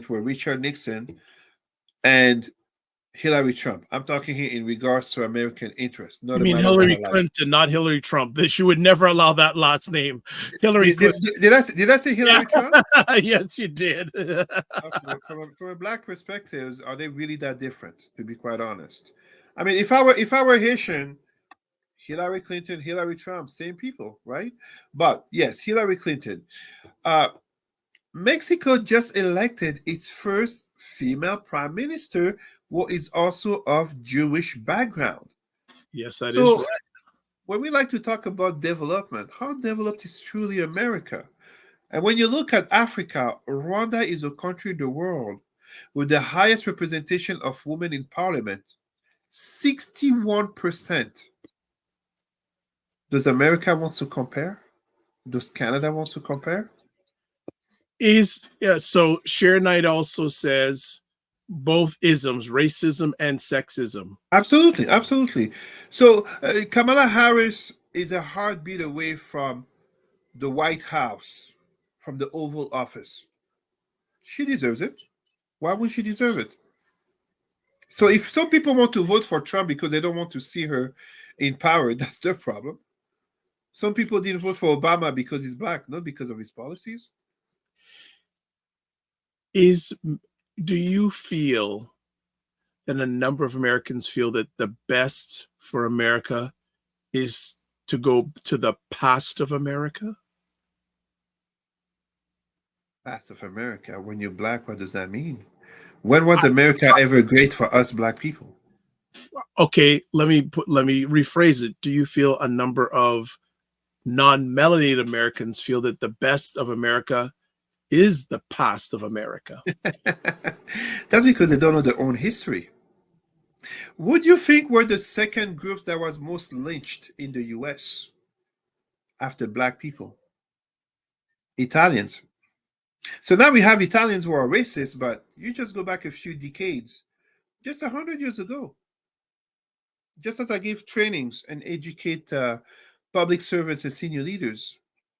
[SPEAKER 2] were Richard Nixon and Hillary Trump. I'm talking here in regards to American interest.
[SPEAKER 1] You mean Hillary Clinton, not Hillary Trump. She would never allow that last name. Hillary Clinton.
[SPEAKER 2] Did I say Hillary Trump?
[SPEAKER 1] Yes, you did.
[SPEAKER 2] Okay, from a black perspective, are they really that different? To be quite honest, I mean, if I were Haitian, Hillary Clinton, Hillary Trump, same people, right? But yes, Hillary Clinton. Mexico just elected its first female prime minister, who is also of Jewish background.
[SPEAKER 1] Yes, that is
[SPEAKER 2] right. When we like to talk about development, how developed is truly America? And when you look at Africa, Rwanda is a country in the world with the highest representation of women in parliament, 61%. Does America want to compare? Does Canada want to compare?
[SPEAKER 1] So Sharon Knight also says both isms, racism and sexism.
[SPEAKER 2] Absolutely. So Kamala Harris is a heartbeat away from the White House, from the Oval Office. She deserves it. Why would she deserve it? So if some people want to vote for Trump because they don't want to see her in power, that's their problem. Some people didn't vote for Obama because he's black, not because of his policies.
[SPEAKER 1] Do you feel that a number of Americans feel that the best for America is to go to the past of America?
[SPEAKER 2] Past of America. When you're black, what does that mean? When was America ever great for us black people?
[SPEAKER 1] Okay, let me rephrase it. Do you feel a number of non-melanated Americans feel that the best of America is the past of America?
[SPEAKER 2] That's because they don't know their own history. Would you think were the second group that was most lynched in the US after black people? Italians. So now we have Italians who are racist, but you just go back a few decades, just 100 years ago. Just as I give trainings and educate public servants and senior leaders,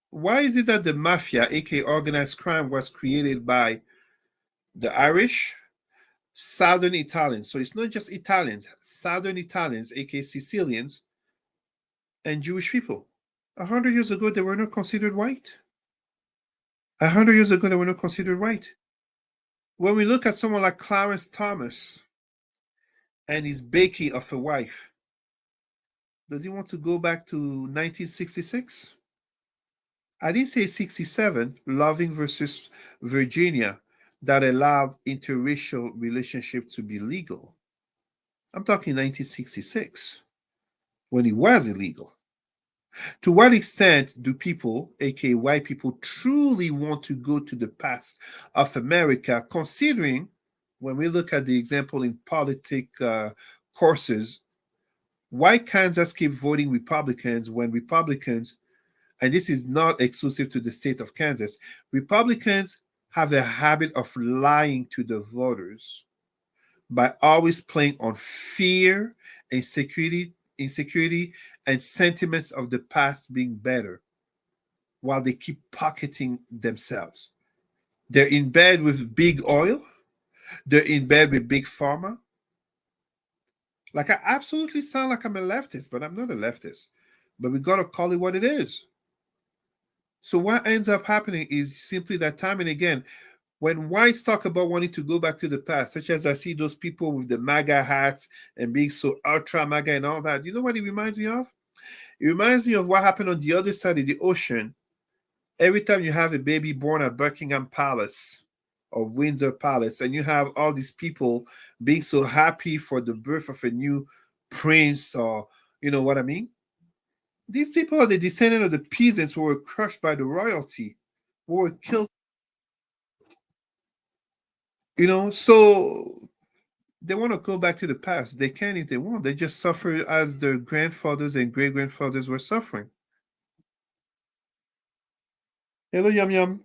[SPEAKER 2] why is it that the mafia, aka organized crime, was created by the Irish, Southern Italians? So it's not just Italians, Southern Italians, aka Sicilians, and Jewish people. 100 years ago, they were not considered white. 100 years ago, they were not considered white. When we look at someone like Clarence Thomas and his Becky of a wife, does he want to go back to 1966? I didn't say 67, Loving versus Virginia, that allowed interracial relationship to be legal. I'm talking 1966, when it was illegal. To what extent do people, aka white people, truly want to go to the past of America, considering when we look at the example in courses, why Kansas keep voting Republicans when Republicans, and this is not exclusive to the state of Kansas, Republicans have a habit of lying to the voters by always playing on fear, insecurity, and sentiments of the past being better while they keep pocketing themselves. They're in bed with big oil, they're in bed with big pharma. Like, I absolutely sound like I'm a leftist, but I'm not a leftist. But we got to call it what it is. So what ends up happening is simply that time and again, when whites talk about wanting to go back to the past, such as I see those people with the MAGA hats and being so ultra MAGA and all that, you know what it reminds me of? It reminds me of what happened on the other side of the ocean. Every time you have a baby born at Buckingham Palace or Windsor Palace, and you have all these people being so happy for the birth of a new prince, or you know what I mean? These people are the descendants of the peasants who were crushed by the royalty, who were killed. So they want to go back to the past. They can if they want. They just suffer as their grandfathers and great grandfathers were suffering. Hello, Yum Yum.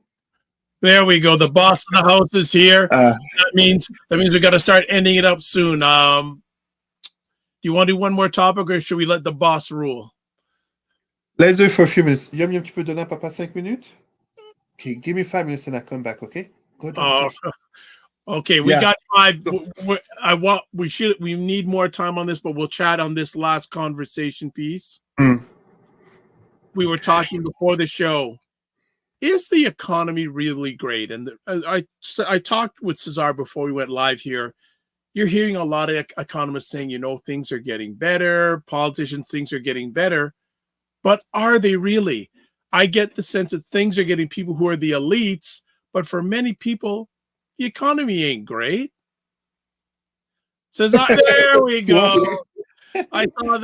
[SPEAKER 1] There we go. The boss of the house is here. That means we got to start ending it up soon. Do you want to do one more topic, or should we let the boss rule?
[SPEAKER 2] Let's do it for a few minutes. Yum Yum, tu peux donner à papa 5 minutes? Okay, give me 5 minutes and I come back, okay? Go downstairs.
[SPEAKER 1] Okay, we got 5. We need more time on this, but we'll chat on this last conversation piece. We were talking before the show. Is the economy really great? And I talked with Cesar before we went live here. You're hearing a lot of economists saying, things are getting better. Politicians, things are getting better. But are they really? I get the sense that things are getting people who are the elites, but for many people, the economy ain't great. Cesar, there we go. I saw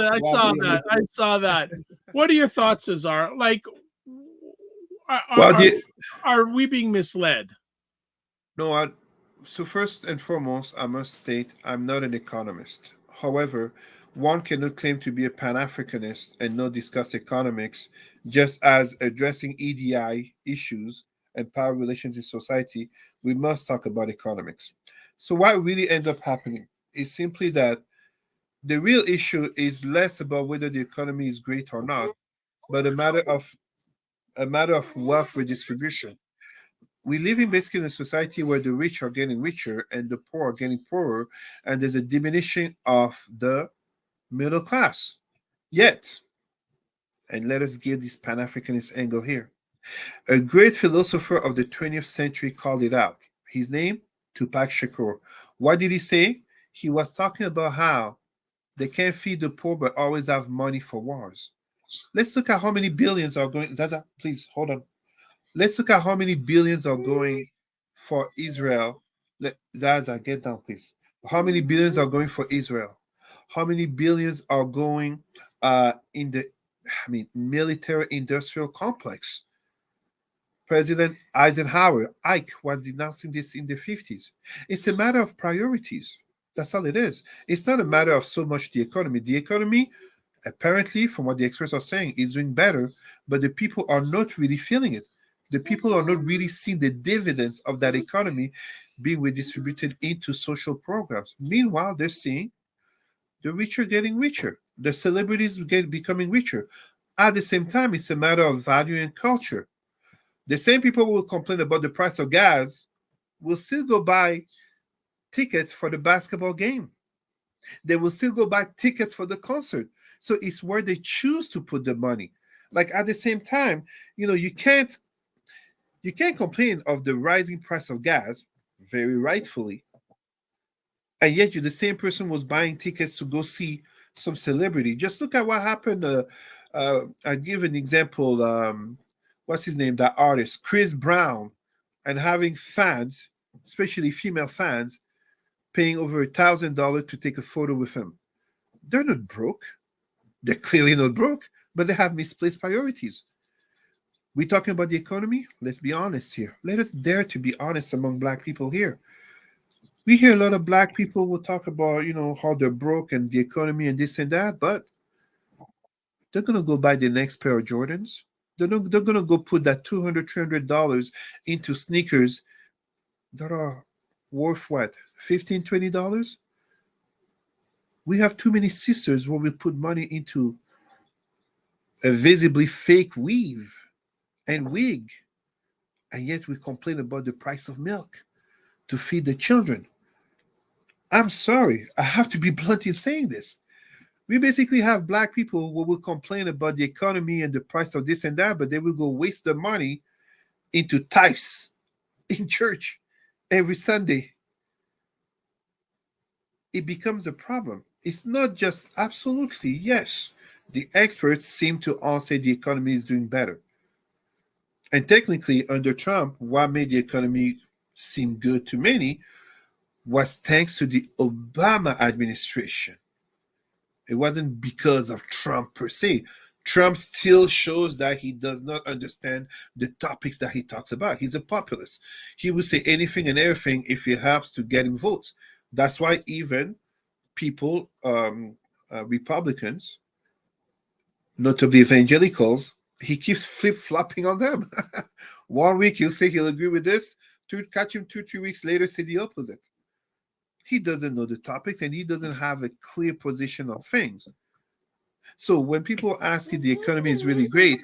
[SPEAKER 1] that. What are your thoughts, Cesar? Like, are we being misled?
[SPEAKER 2] No, so first and foremost, I must state I'm not an economist. However, one cannot claim to be a Pan-Africanist and not discuss economics, just as addressing EDI issues and power relations in society, we must talk about economics. So what really ends up happening is simply that the real issue is less about whether the economy is great or not, but a matter of wealth redistribution. We live in basically in a society where the rich are getting richer and the poor are getting poorer, and there's a diminishing of the middle class. Yet, and let us give this Pan-Africanist angle here, a great philosopher of the 20th century called it out. His name, Tupac Shakur. What did he say? He was talking about how they can't feed the poor but always have money for wars. Let's look at how many billions are going. Zaza, please hold on. Let's look at how many billions are going for Israel. Zaza, get down, please. How many billions are going for Israel? How many billions are going in the military industrial complex? President Eisenhower, Ike, was denouncing this in the 50s. It's a matter of priorities. That's all it is. It's not a matter of so much the economy. The economy, apparently, from what the experts are saying, is doing better, but the people are not really feeling it. The people are not really seeing the dividends of that economy being redistributed into social programs. Meanwhile, they're seeing The rich are getting richer. The celebrities becoming richer. At the same time, it's a matter of value and culture. The same people who will complain about the price of gas will still go buy tickets for the basketball game. They will still go buy tickets for the concert. So it's where they choose to put the money. Like at the same time, you can't complain of the rising price of gas, very rightfully, and yet you're the same person who was buying tickets to go see some celebrity. Just look at what happened. I'll give an example. What's his name? That artist, Chris Brown, and having fans, especially female fans, paying over $1,000 to take a photo with him. They're not broke. They're clearly not broke, but they have misplaced priorities. We talking about the economy? Let's be honest here. Let us dare to be honest among black people here. We hear a lot of black people will talk about, how they're broke and the economy and this and that, but they're gonna go buy the next pair of Jordans. They're gonna go put that $200, $300 into sneakers that are worth what? $15, $20? We have too many sisters where we put money into a visibly fake weave and wig, and yet we complain about the price of milk to feed the children. I'm sorry, I have to be blunt in saying this. We basically have black people who will complain about the economy and the price of this and that, but they will go waste their money into tithes in church every Sunday. It becomes a problem. It's not just absolutely, yes, the experts seem to all say the economy is doing better. And technically, under Trump, what made the economy seem good to many was thanks to the Obama administration. It wasn't because of Trump per se. Trump still shows that he does not understand the topics that he talks about. He's a populist. He will say anything and everything if it helps to get him votes. That's why even people, Republicans, notably evangelicals, he keeps flip-flopping on them. 1 week he'll say he'll agree with this, catch him 2, 3 weeks later, say the opposite. He doesn't know the topics and he doesn't have a clear position on things. So when people ask if the economy is really great,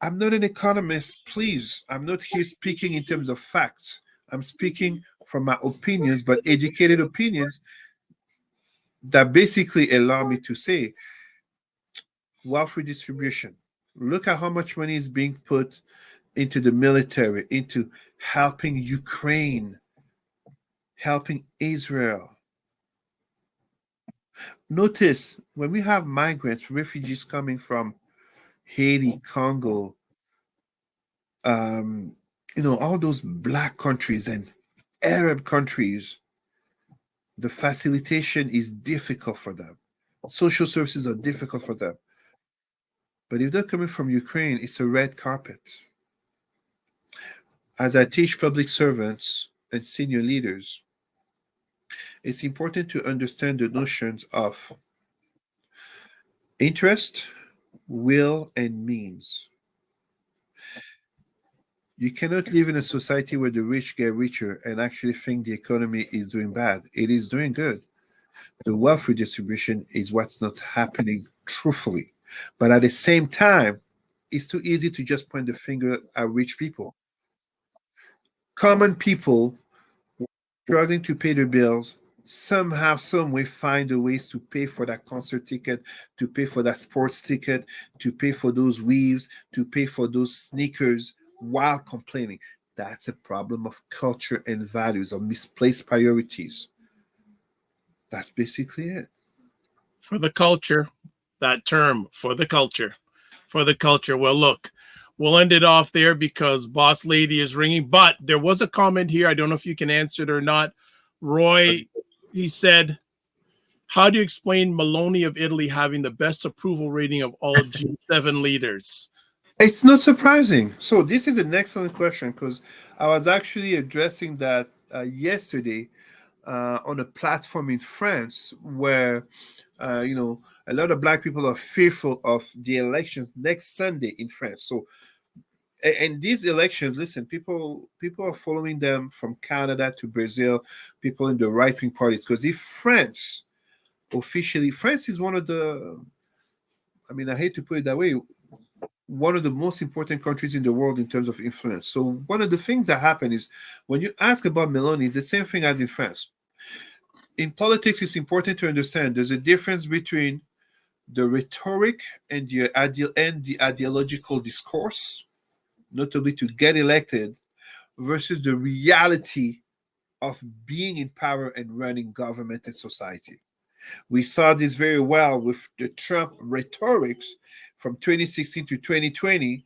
[SPEAKER 2] I'm not an economist, please. I'm not here speaking in terms of facts. I'm speaking from my opinions, but educated opinions that basically allow me to say wealth redistribution. Look at how much money is being put into the military, into helping Ukraine, helping Israel. Notice when we have migrants, refugees coming from Haiti, Congo, all those black countries and Arab countries, the facilitation is difficult for them. Social services are difficult for them. But if they're coming from Ukraine, it's a red carpet. As I teach public servants and senior leaders, it's important to understand the notions of interest, will, and means. You cannot live in a society where the rich get richer and actually think the economy is doing bad. It is doing good. The wealth redistribution is what's not happening truthfully. But at the same time, it's too easy to just point the finger at rich people. Common people struggling to pay their bills, somehow, some way find the ways to pay for that concert ticket, to pay for that sports ticket, to pay for those weaves, to pay for those sneakers while complaining. That's a problem of culture and values, of misplaced priorities. That's basically it.
[SPEAKER 1] For the culture, that term, for the culture, for the culture. Well, look, we'll end it off there because Boss Lady is ringing. But there was a comment here. I don't know if you can answer it or not. Roy, he said, how do you explain Maloney of Italy having the best approval rating of all G7 leaders?
[SPEAKER 2] It's not surprising. So this is an excellent question because I was actually addressing that yesterday on a platform in France where, a lot of black people are fearful of the elections next Sunday in France. So, and these elections, listen, people are following them from Canada to Brazil, people in the right-wing parties. Because if France officially, France is one of the, I mean, I hate to put it that way, one of the most important countries in the world in terms of influence. So one of the things that happen is when you ask about Meloni, it's the same thing as in France. In politics, it's important to understand there's a difference between the rhetoric and the ideological discourse, notably to get elected, versus the reality of being in power and running government and society. We saw this very well with the Trump rhetorics from 2016 to 2020,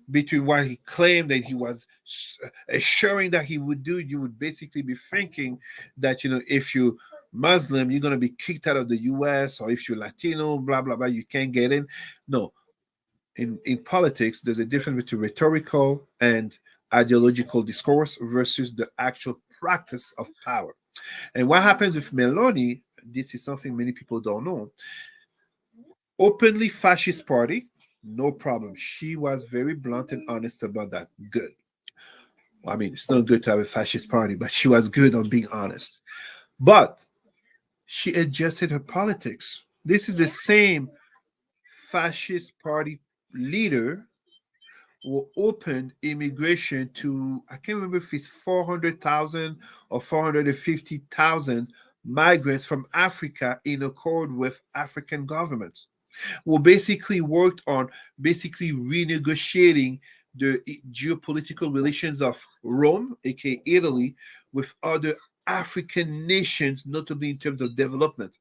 [SPEAKER 2] between what he claimed that he was assuring that he would do. You would basically be thinking that, if you Muslim, you're going to be kicked out of the US, or if you're Latino, blah, blah, blah, you can't get in. No. In politics, there's a difference between rhetorical and ideological discourse versus the actual practice of power. And what happens with Meloni, this is something many people don't know. Openly fascist party, no problem. She was very blunt and honest about that. Good. Well, I mean, it's not good to have a fascist party, but she was good on being honest. But she adjusted her politics. This is the same fascist party leader who opened immigration to, I can't remember if it's 400,000 or 450,000 migrants from Africa in accord with African governments, who basically worked on basically renegotiating the geopolitical relations of Rome, aka Italy, with other African nations, notably in terms of development.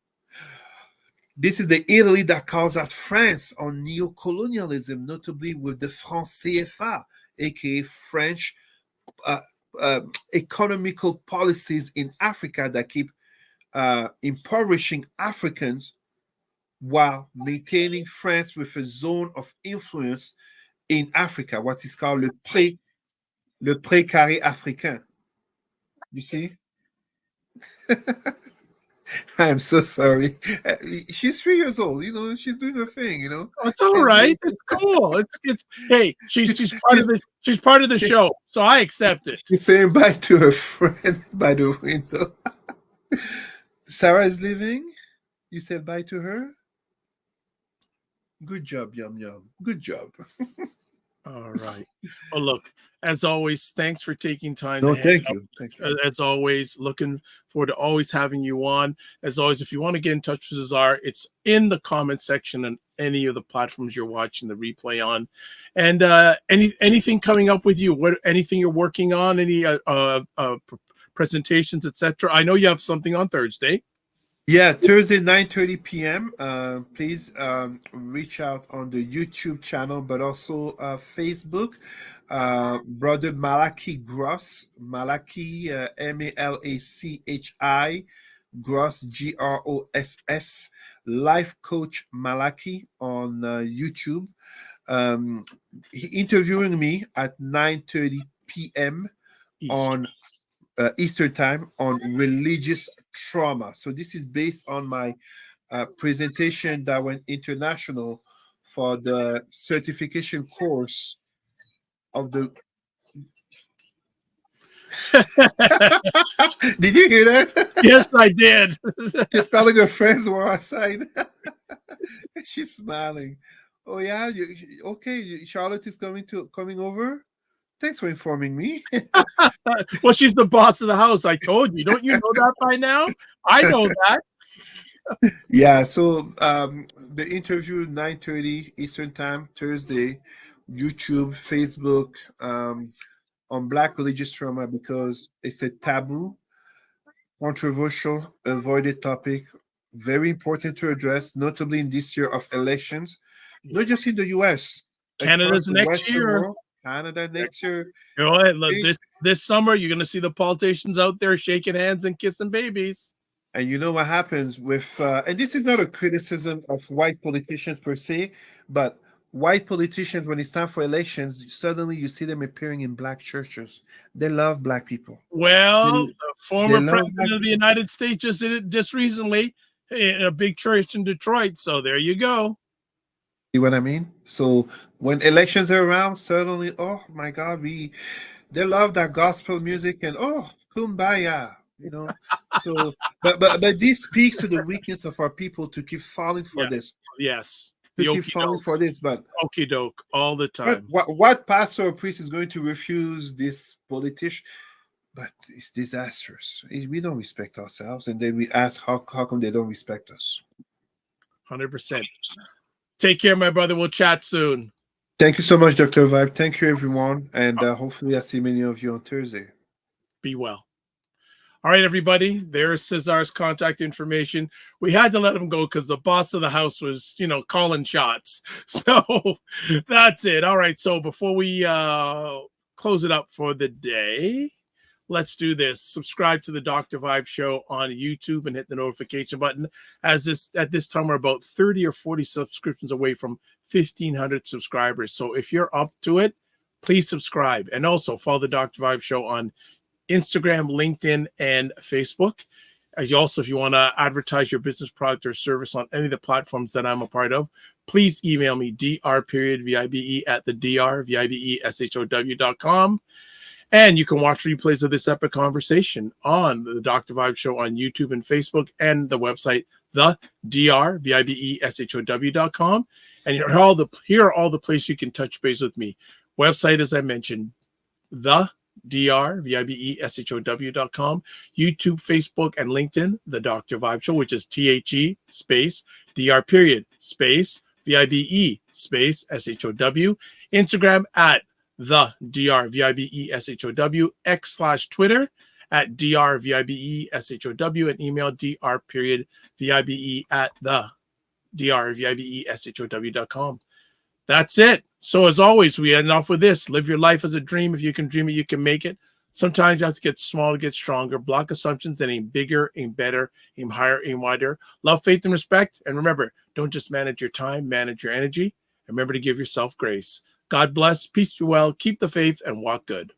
[SPEAKER 2] This is the Italy that calls out France on neocolonialism, notably with the franc CFA, aka French uh, economical policies in Africa that keep impoverishing Africans while maintaining France with a zone of influence in Africa, what is called le pré-carré africain. You see? I am so sorry. She's 3 years old, she's doing her thing.
[SPEAKER 1] Oh, it's all
[SPEAKER 2] And
[SPEAKER 1] right. It's cool. It's hey, she's part of the show, so I accept it.
[SPEAKER 2] she's saying bye to her friend by the window. Sarah is leaving. You said bye to her. Good job, Yum Yum. Good job.
[SPEAKER 1] All right. Well, look, as always, thanks for taking time
[SPEAKER 2] No,
[SPEAKER 1] to hang
[SPEAKER 2] thank
[SPEAKER 1] out.
[SPEAKER 2] you. Thank you.
[SPEAKER 1] As always, looking forward to always having you on. As always, if you want to get in touch with Cesar, it's in the comment section on any of the platforms you're watching the replay on. And anything coming up with you? Anything you're working on? Any presentations, etc.? I know you have something on Thursday.
[SPEAKER 2] Yeah, Thursday, 9:30 p.m. Please reach out on the YouTube channel, but also Facebook. Brother Malachi Gross, Malachi, Malachi, Gross, Gross, Life Coach Malachi on YouTube. He interviewing me at 9:30 p.m. on Eastern time on religious trauma. So this is based on my presentation that went international for the certification course of the. Did you hear that?
[SPEAKER 1] Yes, I did.
[SPEAKER 2] Just telling her friends were outside. She's smiling. Oh yeah, okay. Charlotte is coming over. Thanks for informing me.
[SPEAKER 1] Well, she's the boss of the house. I told you. Don't you know that by now? I know that.
[SPEAKER 2] Yeah, so the interview 9:30 Eastern time, Thursday, YouTube, Facebook, on Black religious trauma, because it's a taboo, controversial, avoided topic, very important to address, notably in this year of elections, not just in the US,
[SPEAKER 1] Canada's
[SPEAKER 2] across the
[SPEAKER 1] next
[SPEAKER 2] Western
[SPEAKER 1] year.
[SPEAKER 2] world, Canada next year.
[SPEAKER 1] You know what? Look, this summer, you're going to see the politicians out there shaking hands and kissing babies.
[SPEAKER 2] And you know what happens with, and this is not a criticism of white politicians per se, but white politicians, when it's time for elections, suddenly you see them appearing in black churches. They love black people.
[SPEAKER 1] Well, the former
[SPEAKER 2] love
[SPEAKER 1] president
[SPEAKER 2] black
[SPEAKER 1] of the
[SPEAKER 2] people.
[SPEAKER 1] United States just did it just recently in a big church in Detroit. So there you go.
[SPEAKER 2] See what I mean? So when elections are around, suddenly, oh my God, they love that gospel music and oh, kumbaya. you know. So, but this speaks to the weakness of our people to keep falling for
[SPEAKER 1] Yeah.
[SPEAKER 2] this,
[SPEAKER 1] Yes.
[SPEAKER 2] to
[SPEAKER 1] The
[SPEAKER 2] keep
[SPEAKER 1] okey
[SPEAKER 2] falling
[SPEAKER 1] doke.
[SPEAKER 2] for this. But
[SPEAKER 1] Okey doke all the time.
[SPEAKER 2] what pastor or priest is going to refuse this politician? But it's disastrous. We don't respect ourselves, and then we ask how come they don't respect us.
[SPEAKER 1] 100%. Take care, my brother. We'll chat soon.
[SPEAKER 2] Thank you so much, Dr. Vibe. Thank you, everyone. And hopefully I see many of you on Thursday.
[SPEAKER 1] Be well. All right, everybody. There is Cesar's contact information. We had to let him go because the boss of the house was, calling shots. So that's it. All right. So before we close it up for the day, let's do this. Subscribe to the Dr. Vibe Show on YouTube and hit the notification button. At this time, we're about 30 or 40 subscriptions away from 1,500 subscribers. So if you're up to it, please subscribe. And also follow the Dr. Vibe Show on Instagram, LinkedIn, and Facebook. If you want to advertise your business product or service on any of the platforms that I'm a part of, please email me, dr.vibe@thedrvibeshow.com. And you can watch replays of this epic conversation on the Dr. Vibe Show on YouTube and Facebook and the website, thedrvibeshow.com. And here are all the places you can touch base with me. Website, as I mentioned, thedrvibeshow.com, YouTube, Facebook, and LinkedIn, The Dr. Vibe Show, which is THE space DR space VIBE space SHOW. Instagram at the DRVIBESHOW, X/Twitter at DRVIBESHOW, and email dr@the DRVIBESHOW.com. That's it. So as always, we end off with this. Live your life as a dream. If you can dream it, you can make it. Sometimes you have to get small to get stronger. Block assumptions and aim bigger, aim better, aim higher, aim wider. Love, faith, and respect. And remember, don't just manage your time, manage your energy. And remember to give yourself grace. God bless. Peace be well. Keep the faith and walk good.